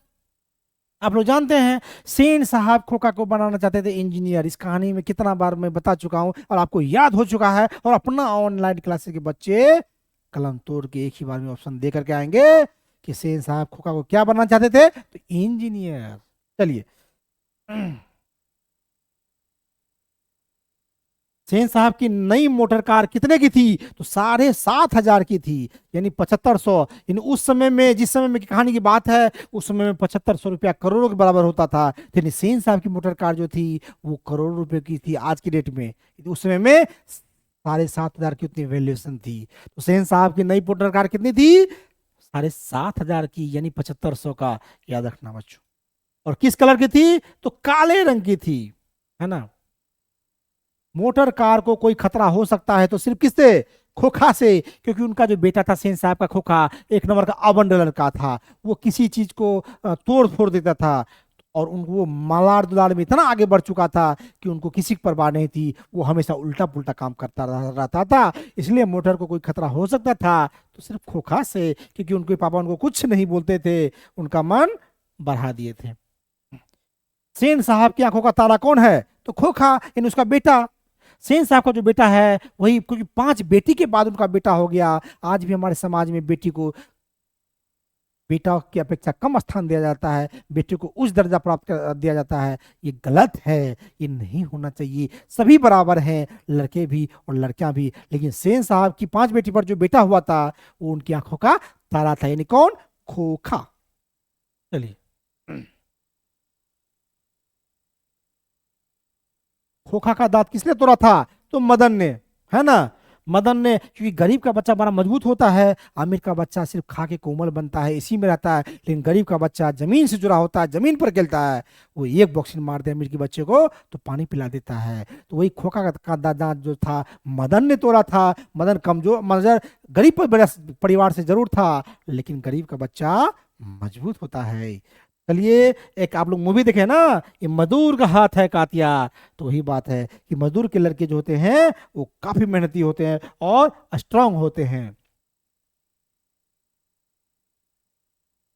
आप लोग जानते हैं, सेन साहब खोखा को बनाना चाहते थे इंजीनियर। इस कहानी में कितना बार मैं बता चुका हूं और आपको याद हो चुका है। और अपना ऑनलाइन क्लासेस के बच्चे कलम तोड़ के एक ही बार में ऑप्शन दे करके आएंगे कि सेन साहब खोखा को क्या बनना चाहते थे, तो इंजीनियर। चलिए। सेन साहब की नई मोटर कार कितने की थी, तो 7,500 की थी, यानी 7500। यानी उस समय में, जिस समय में की कहानी की बात है, उस समय में 7500 रुपया करोड़ों के बराबर होता था। यानी सेन साहब की मोटर कार जो थी वो करोड़ रुपए की थी आज की डेट में। उस समय में 7,500 की उतनी वैल्यूएशन थी। तो सेन साहब की नई मोटर कार कितनी थी, 7,500 की, यानी 7500 का। याद रखना बच्चों। और किस कलर की थी, तो काले रंग की थी, है ना। मोटर कार को कोई खतरा हो सकता है तो सिर्फ किससे, खोखा से। क्योंकि उनका जो बेटा था सेन साहब का खोखा, एक नंबर का अबंड लड़का था। वो किसी चीज को तोड़ फोड़ देता था, और उनको वो मालाड़ दुलाड़ में इतना आगे बढ़ चुका था कि उनको किसी की परवाह नहीं थी। वो हमेशा उल्टा पुल्टा काम करता रहता था। इसलिए मोटर को कोई खतरा हो सकता था तो सिर्फ खोखा से, क्योंकि उनके पापा उनको कुछ नहीं बोलते थे, उनका मन बढ़ा दिए थे। सेन साहब की आंखों का तारा कौन है, तो खोखा, यानी उसका बेटा। सेन साहब का जो बेटा है वही, क्योंकि 5 बेटी के बाद उनका बेटा हो गया। आज भी हमारे समाज में बेटी को बेटा की अपेक्षा कम स्थान दिया जाता है, बेटे को उच्च दर्जा प्राप्त कर दिया जाता है। ये गलत है, ये नहीं होना चाहिए। सभी बराबर हैं, लड़के भी और लड़कियां भी। लेकिन सेन साहब की 5 बेटी पर जो बेटा हुआ था वो उनकी आंखों का तारा था, यानी कौन, खोखा। चलिए। खोखा का दांत किसने तोड़ा था, तो मदन ने, है ना। मदन ने, क्योंकि गरीब का बच्चा बड़ा मजबूत होता है, अमीर का बच्चा सिर्फ खा के कोमल बनता है, इसी में रहता है। लेकिन गरीब का बच्चा जमीन से जुड़ा होता है, जमीन पर खेलता है। वो एक बॉक्सिंग मार दे अमीर के बच्चे को तो पानी पिला देता है। तो वही खोखा का दांत जो था मदन ने तोड़ा था। मदन कमजोर, मगर गरीब परिवार से जरूर था, लेकिन गरीब का बच्चा मजबूत होता है। चलिए, एक आप लोग मूवी देखे ना, ये मजदूर का हाथ है कातिया। तो वही बात है कि मजदूर के लड़के जो होते हैं वो काफी मेहनती होते हैं और स्ट्रांग होते हैं।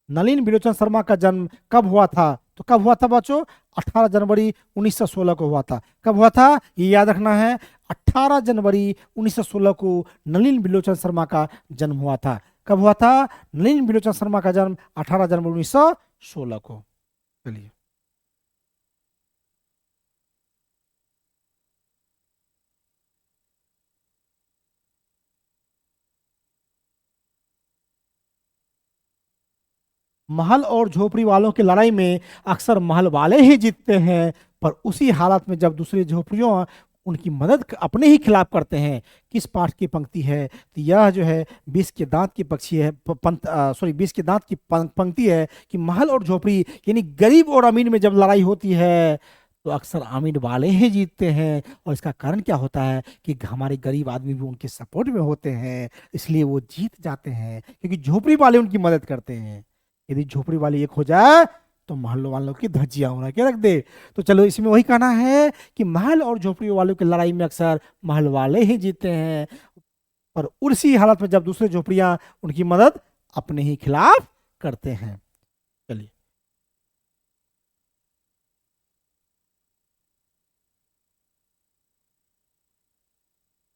नलिन बिलोचन शर्मा का जन्म कब हुआ था, तो कब हुआ था बच्चों, 18 जनवरी 1916 को हुआ था। कब हुआ था, ये याद रखना है, 18 जनवरी 1916 को नलिन बिलोचन शर्मा का जन्म हुआ था। कब हुआ था, नलिन बिलोचन शर्मा का जन्म 18 जनवरी 1916 को। चलिए। महल और झोपड़ी वालों की लड़ाई में अक्सर महल वाले ही जीतते हैं, पर उसी हालत में जब दूसरे झोपड़ियों उनकी मदद अपने ही खिलाफ करते हैं। किस पाठ की पंक्ति है? तो यह जो है 20 के दांत की पक्षी है, सॉरी 20 के दांत की पंक्ति है कि महल और झोपड़ी यानी गरीब और अमीर में जब लड़ाई होती है तो अक्सर अमीर वाले ही जीतते हैं। और इसका कारण क्या होता है कि हमारे गरीब आदमी भी उनके सपोर्ट में होते हैं, इसलिए वो जीत जाते हैं, क्योंकि झोपड़ी वाले उनकी मदद करते हैं। यदि झोपड़ी वाली एक हो जाए तो महल वालों की धज्जियां उड़ा के रख दे। तो चलो इसमें वही कहना है कि महल और झोपड़ी वालों की लड़ाई में अक्सर महल वाले ही जीतते हैं, पर उसी हालत में जब दूसरे झोपड़ियां उनकी मदद अपने ही खिलाफ करते हैं। चलिए,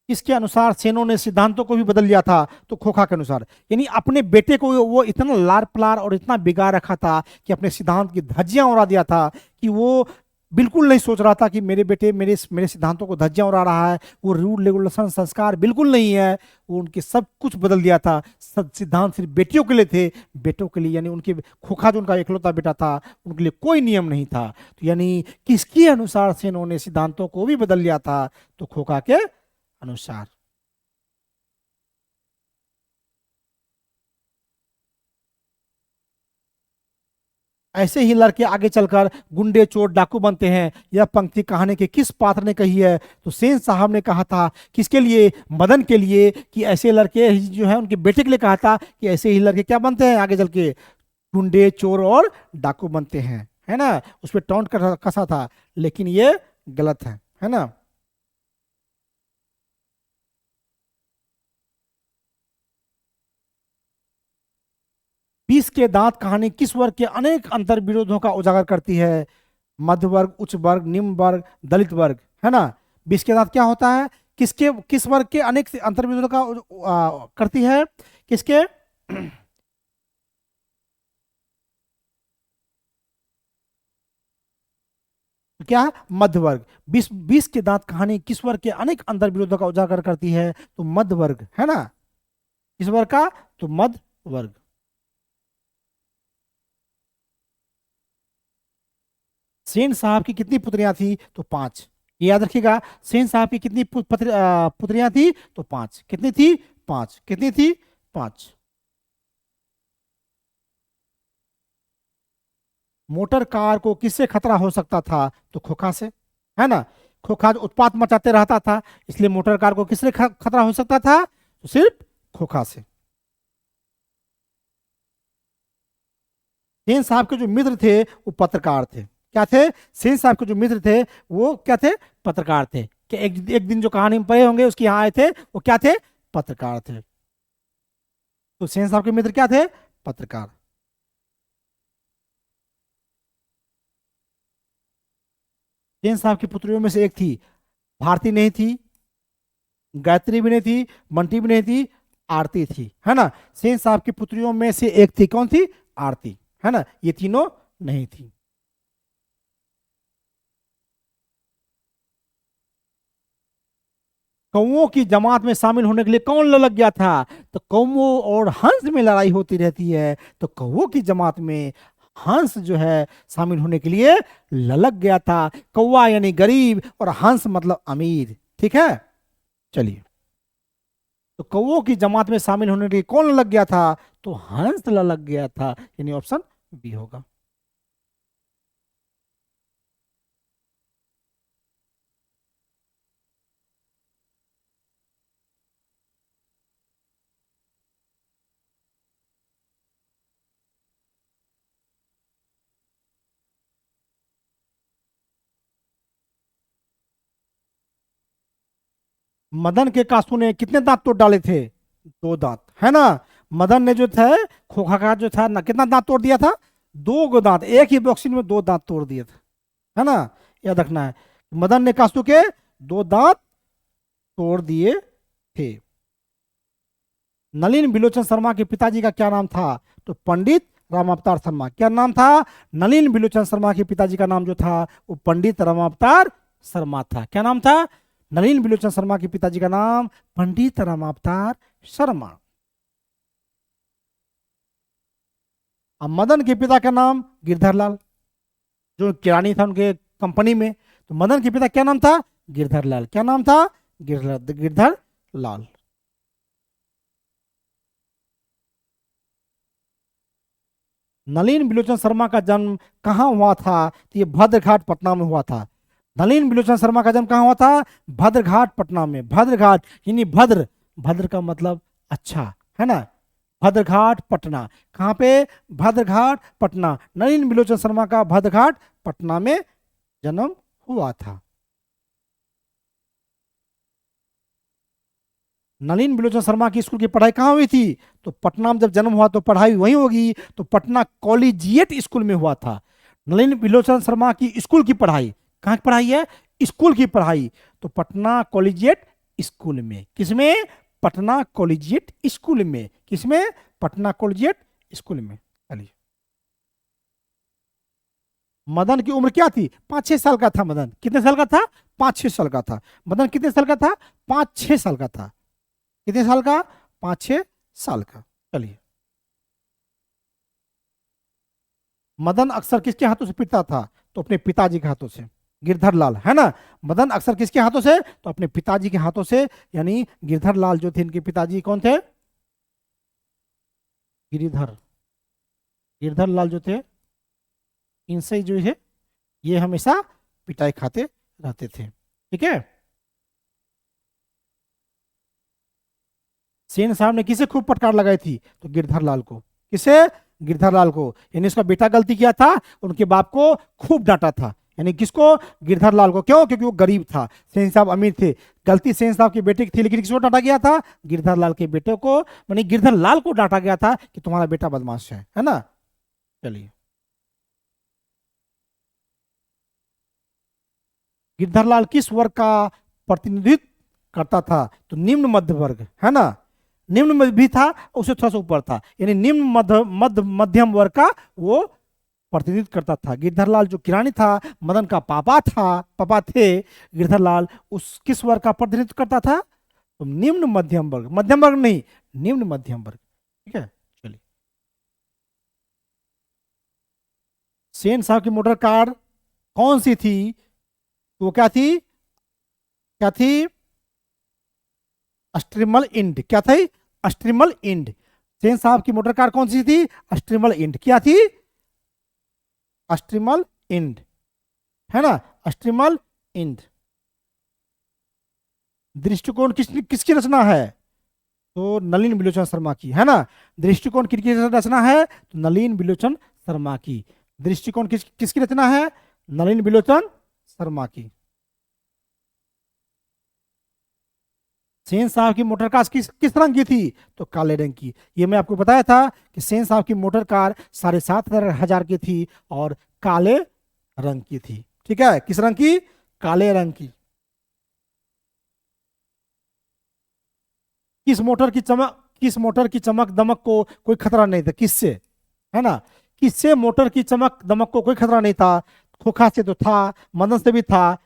इसके अनुसार सेनों ने सिद्धांतों को भी बदल दिया था। तो खोखा के अनुसार यानी अपने बेटे को वो इतना लार पलार और इतना बिगाड़ रखा था कि अपने सिद्धांत की धज्जियां उड़ा दिया था, कि वो बिल्कुल नहीं सोच रहा था कि मेरे बेटे मेरे मेरे सिद्धांतों को धज्जियां उड़ा रहा है। वो रूल रेगुलेशन संस्कार बिल्कुल नहीं है, वो उनके सब कुछ बदल दिया था। सिद्धांत सिर्फ बेटियों के लिए थे, बेटों के लिए यानी उनके खोखा जो उनका इकलौता बेटा था उनके लिए कोई नियम नहीं था। तो यानी किसके अनुसार से इन्होंने सिद्धांतों को भी बदल लिया था? तो खोखा के अनुसार। ऐसे ही लड़के आगे चलकर गुंडे चोर डाकू बनते हैं। यह पंक्ति कहानी के किस पात्र ने कही है? तो सेन साहब ने कहा था। किसके लिए? मदन के लिए, कि ऐसे लड़के जो है उनके बेटे के लिए कहा था कि ऐसे ही लड़के क्या बनते हैं आगे चल के? गुंडे चोर और डाकू बनते हैं, है ना। उस पर टॉन्ट कसा था, लेकिन ये गलत है ना। 20 के दांत कहानी किस वर्ग के अनेक अंतर विरोधों का उजागर करती है? मध्य वर्ग, उच्च वर्ग, निम्न वर्ग, दलित वर्ग, है ना। 20 के दांत क्या होता है? किसके किस वर्ग के अनेक अंतर विरोधों का करती है? किसके? क्या है? मध्य वर्ग। 20 के दांत कहानी किस वर्ग के अनेक अंतर विरोधों का उजागर करती है? तो मध्य वर्ग, है ना। किस वर्ग का? तो मध्य वर्ग। सेन साहब की कितनी पुत्रियां थी? तो 5। ये याद रखिएगा। सेन साहब की कितनी पुत्रियां थी? तो 5। कितनी थी? 5। कितनी थी? 5। मोटर कार को किससे खतरा हो सकता था? तो खोखा से, है ना। खोखा जो उत्पात मचाते रहता था, इसलिए मोटर कार को किससे खतरा हो सकता था? तो सिर्फ खोखा से। सेन साहब के जो मित्र थे वो पत्रकार थे। क्या थे? सेन साहब के जो मित्र थे वो क्या थे? पत्रकार थे। कि एक दिन जो कहानी में पढ़े होंगे उसके यहाँ आए थे, वो क्या थे? पत्रकार थे। तो सेन साहब के मित्र क्या थे? पत्रकार। सेन साहब की पुत्रियों में से एक थी, भारती नहीं थी, गायत्री भी नहीं थी, बंटी भी नहीं थी, आरती थी, है ना। सेन साहब की पुत्रियों में से एक थी, कौन थी? आरती, है ना। ये तीनों नहीं थी। कौओं की जमात में शामिल होने के लिए कौन ललक गया था? तो कौओं और हंस में लड़ाई होती रहती है, तो कौओं की जमात में हंस जो है शामिल होने के लिए ललक गया था। कौवा यानी गरीब और हंस मतलब अमीर, ठीक है। चलिए, तो कौओं की जमात में शामिल होने के लिए कौन ललक गया था? तो हंस ललक गया था, यानी ऑप्शन बी होगा। मदन के कासू ने कितने दांत तोड़ डाले थे? 2 दांत, है ना। मदन ने जो था, खोखा का जो था ना, कितना दांत तोड़ दिया था? 2 दांत। एक ही बॉक्सिंग में 2 दांत तोड़ दिए थे, है ना। याद रखना है, मदन ने कासू के 2 दांत तोड़ दिए थे। नलिन बिलोचन शर्मा के पिताजी का क्या नाम था? तो पंडित राम अवतार शर्मा। क्या नाम था? नलिन बिलोचन शर्मा के पिताजी का नाम जो था वो पंडित राम अवतार शर्मा था। क्या नाम था? नलिन बिलोचन शर्मा के पिताजी का नाम पंडित राम अवतार शर्मा। अब मदन के पिता का नाम गिरधर लाल, जो किरानी था उनके कंपनी में, तो मदन के पिता क्या नाम था? गिरधर लाल। क्या नाम था? गिरधर गिरधर लाल। नलिन बिलोचन शर्मा का जन्म कहाँ हुआ था? तो ये भद्रघाट पटना में हुआ था। नलिन बिलोचन शर्मा का जन्म कहाँ हुआ था? भद्रघाट पटना में। भद्रघाट यानी भद्र, भद्र का मतलब अच्छा, है ना। भद्रघाट पटना, कहाँ पे? भद्रघाट पटना। नलिन बिलोचन शर्मा का भद्रघाट पटना में जन्म हुआ था। नलिन बिलोचन शर्मा की स्कूल की पढ़ाई कहाँ हुई थी? तो पटना में जब जन्म हुआ तो पढ़ाई वहीं होगी, तो पटना कॉलेजिएट स्कूल में हुआ था। नलिन बिलोचन शर्मा की स्कूल की पढ़ाई कहाँ की पढ़ाई है? स्कूल की पढ़ाई तो पटना कॉलेजिएट स्कूल में। किसमें? पटना कॉलेजिएट स्कूल में। किसमें? पटना कॉलेजिएट स्कूल में। चलिए, मदन की उम्र क्या थी? 5-6 साल का था मदन। कितने साल का था? 5-6 साल का था। मदन कितने साल का था? 5-6 साल का था। कितने साल का? 5-6 साल का। चलिए, मदन अक्सर किसके हाथों से पीटता था? तो अपने पिताजी के हाथों से। गिरधर लाल, है ना। मदन अक्सर किसके हाथों से? तो अपने पिताजी के हाथों से। यानी गिरधर लाल जो थे, इनके पिताजी कौन थे? गिरिधर, गिरधर लाल जो थे, इनसे जो है ये हमेशा पिटाई खाते रहते थे। ठीक है। सेन साहब ने किसे खूब फटकार लगाई थी? तो गिरधर लाल को। किसे? गिरधर लाल को। यानी उसका बेटा गलती किया था, उनके बाप को खूब डांटा था। यानी किसको? गिरधर लाल को। क्यों? क्योंकि वो गरीब था, सेन साहब अमीर थे। गलती सेन साहब के बेटे की थी, लेकिन किसको डांटा गया था? गिरधर लाल के बेटे को, यानी गिरधर लाल को डांटा गया था कि तुम्हारा बेटा बदमाश है ना। चलिए, गिरधर लाल किस वर्ग का प्रतिनिधित्व करता था? तो निम्न मध्य वर्ग, है ना। निम्न में भी था, उससे थोड़ा सा ऊपर था, यानी निम्न मध्य मध्यम वर्ग का वो प्रतिनिधित्व करता था। गिरधर लाल जो किरानी था, मदन का पापा था, पापा थे गिरधर लाल, उस किस वर्ग का प्रतिनिधित्व करता था? तो निम्न मध्यम वर्ग, मध्यम वर्ग नहीं, निम्न मध्यम वर्ग। ठीक है। चलिए, सेन साहब की मोटर कार कौन सी थी? तो वो क्या थी? क्या थी? अस्ट्रिमल इंड। क्या थी? अस्ट्रिमल इंड। सेन साहब की मोटर कार कौन सी थी? अस्ट्रिमल इंड। क्या थी? अस्ट्रिमल इंड, है ना। अस्ट्रिमल इंड। दृष्टिकोण किसकी रचना है? तो नलिन बिलोचन शर्मा की, है ना। दृष्टिकोण किसकी रचना है? तो नलिन बिलोचन शर्मा की। दृष्टिकोण किसकी रचना है? नलिन बिलोचन शर्मा की। सेन साहब की मोटर कार किस रंग की थी? तो काले रंग की। ये मैं आपको बताया था कि सेन साहब की मोटर कार 7,500 की थी और काले रंग की थी। ठीक है। किस रंग की? काले रंग की। किस मोटर की चमक दमक को कोई खतरा नहीं था? किससे? है ना। किससे मोटर की चमक दमक को कोई खतरा नहीं था? खोखा से तो था, मदन से भी था,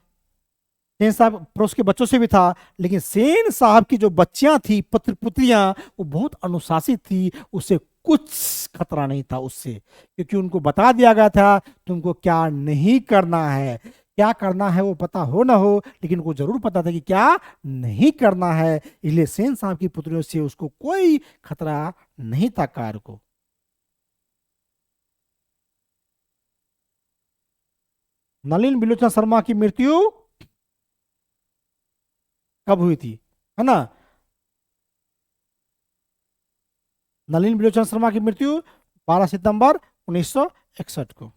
सेन साहब पड़ोस के बच्चों से भी था, लेकिन सेन साहब की जो बच्चियां थी, पुत्र पुत्रियां, वो बहुत अनुशासित थी, उससे कुछ खतरा नहीं था उससे, क्योंकि उनको बता दिया गया था तुमको क्या नहीं करना है। क्या करना है वो पता हो ना हो, लेकिन उनको जरूर पता था कि क्या नहीं करना है, इसलिए सेन साहब की पुत्रियों से उसको कोई खतरा नहीं था कार को। नलिन बिलोचन शर्मा की मृत्यु कब हुई थी? है ना। नलिन बिलोचन शर्मा की मृत्यु 12 सितंबर 1961 को।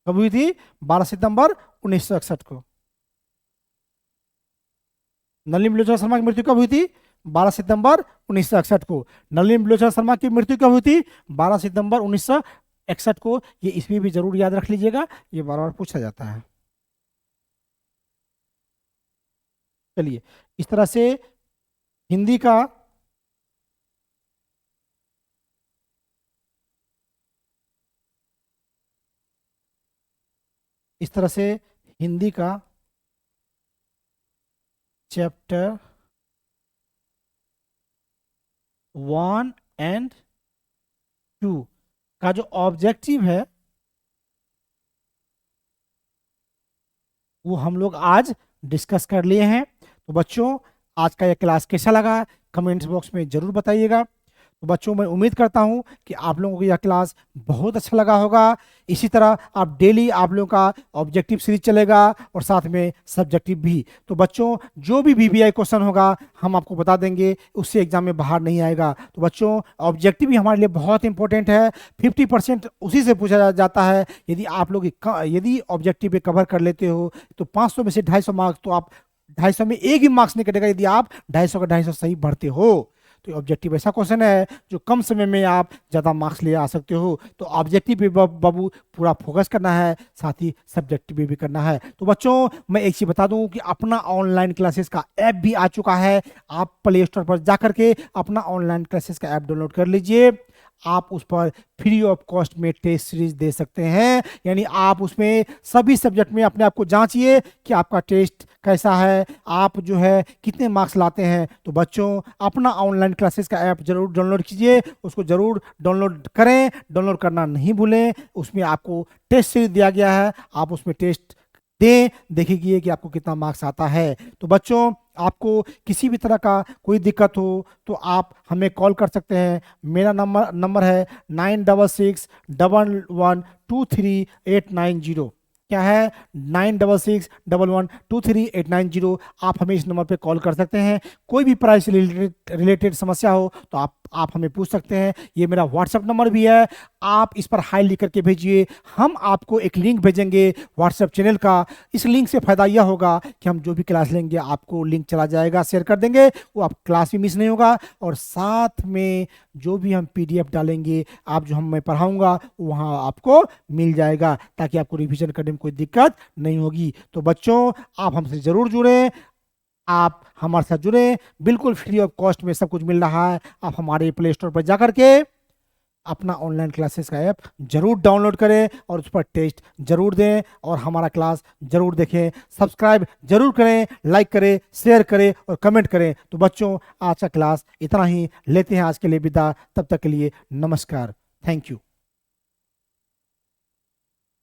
कब हुई थी? 12 सितंबर 1961 को। नलिन बिलोचन शर्मा की मृत्यु कब हुई थी? 12 सितंबर 1961 को। नलिन बिलोचन शर्मा की मृत्यु कब हुई थी? 12 सितंबर 1961 को। ये ईस्वी भी जरूर याद रख लीजिएगा, ये बार बार पूछा जाता है। चलिए, इस तरह से हिंदी का, इस तरह से हिंदी का चैप्टर 1 एंड 2 का जो ऑब्जेक्टिव है वो हम लोग आज डिस्कस कर लिए हैं। तो बच्चों, आज का ये क्लास कैसा लगा कमेंट्स बॉक्स में ज़रूर बताइएगा। तो बच्चों, मैं उम्मीद करता हूँ कि आप लोगों को यह क्लास बहुत अच्छा लगा होगा। इसी तरह आप डेली आप लोगों का ऑब्जेक्टिव सीरीज चलेगा और साथ में सब्जेक्टिव भी। तो बच्चों, जो भी वीवीआई क्वेश्चन होगा हम आपको बता देंगे, उससे एग्जाम में बाहर नहीं आएगा। तो बच्चों, ऑब्जेक्टिव भी हमारे लिए बहुत इंपॉर्टेंट है। 50% उसी से पूछा जाता है। यदि आप लोग यदि ऑब्जेक्टिव पे कवर कर लेते हो तो 500 में से 250 मार्क्स तो आप 250 में एक ही मार्क्स नहीं कटेगा यदि आप 250 का 250 सही भरते हो। तो ऑब्जेक्टिव ऐसा क्वेश्चन है जो कम समय में आप ज़्यादा मार्क्स ले आ सकते हो। तो ऑब्जेक्टिव पे बाबू पूरा फोकस करना है, साथ ही सब्जेक्टिव पे भी करना है। तो बच्चों, मैं एक चीज़ बता दूं कि अपना ऑनलाइन क्लासेस का ऐप भी आ चुका है। आप प्ले स्टोर पर जा करके अपना ऑनलाइन क्लासेस का ऐप डाउनलोड कर लीजिए। आप उस पर फ्री ऑफ कॉस्ट में टेस्ट सीरीज दे सकते हैं। यानी आप उसमें सभी सब्जेक्ट में अपने आप को जांचिए कि आपका टेस्ट कैसा है, आप जो है कितने मार्क्स लाते हैं। तो बच्चों, अपना ऑनलाइन क्लासेस का ऐप जरूर डाउनलोड कीजिए, उसको जरूर डाउनलोड करें, डाउनलोड करना नहीं भूलें। उसमें आपको टेस्ट सीरीज दिया गया है, आप उसमें टेस्ट दें, देखिए कि आपको कितना मार्क्स आता है। तो बच्चों, आपको किसी भी तरह का कोई दिक्कत हो तो आप हमें कॉल कर सकते हैं। मेरा नंबर है 96611123 890। क्या है? 96611123 890। आप हमें इस नंबर पे कॉल कर सकते हैं। कोई भी प्राइस रिलेटेड समस्या हो तो आप हमें पूछ सकते हैं। ये मेरा व्हाट्सएप नंबर भी है, आप इस पर हाई लिख करके भेजिए। हम आपको एक लिंक भेजेंगे व्हाट्सएप चैनल का। इस लिंक से फ़ायदा यह होगा कि हम जो भी क्लास लेंगे आपको लिंक चला जाएगा, शेयर कर देंगे, वो आप क्लास भी मिस नहीं होगा। और साथ में जो भी हम पीडीएफ डालेंगे, आप जो मैं पढ़ाऊँगा वहाँ आपको मिल जाएगा, ताकि आपको रिविज़न करने में कोई दिक्कत नहीं होगी। तो बच्चों, आप हमसे ज़रूर जुड़ें, आप हमारे साथ जुड़ें। बिल्कुल फ्री ऑफ कॉस्ट में सब कुछ मिल रहा है। आप हमारे प्ले स्टोर पर जा करके अपना ऑनलाइन क्लासेस का ऐप जरूर डाउनलोड करें और उस पर टेस्ट जरूर दें और हमारा क्लास जरूर देखें। सब्सक्राइब जरूर करें, लाइक करें, शेयर करें और कमेंट करें। तो बच्चों, आज का क्लास इतना ही, लेते हैं आज के लिए विदा। तब तक के लिए नमस्कार, थैंक यू।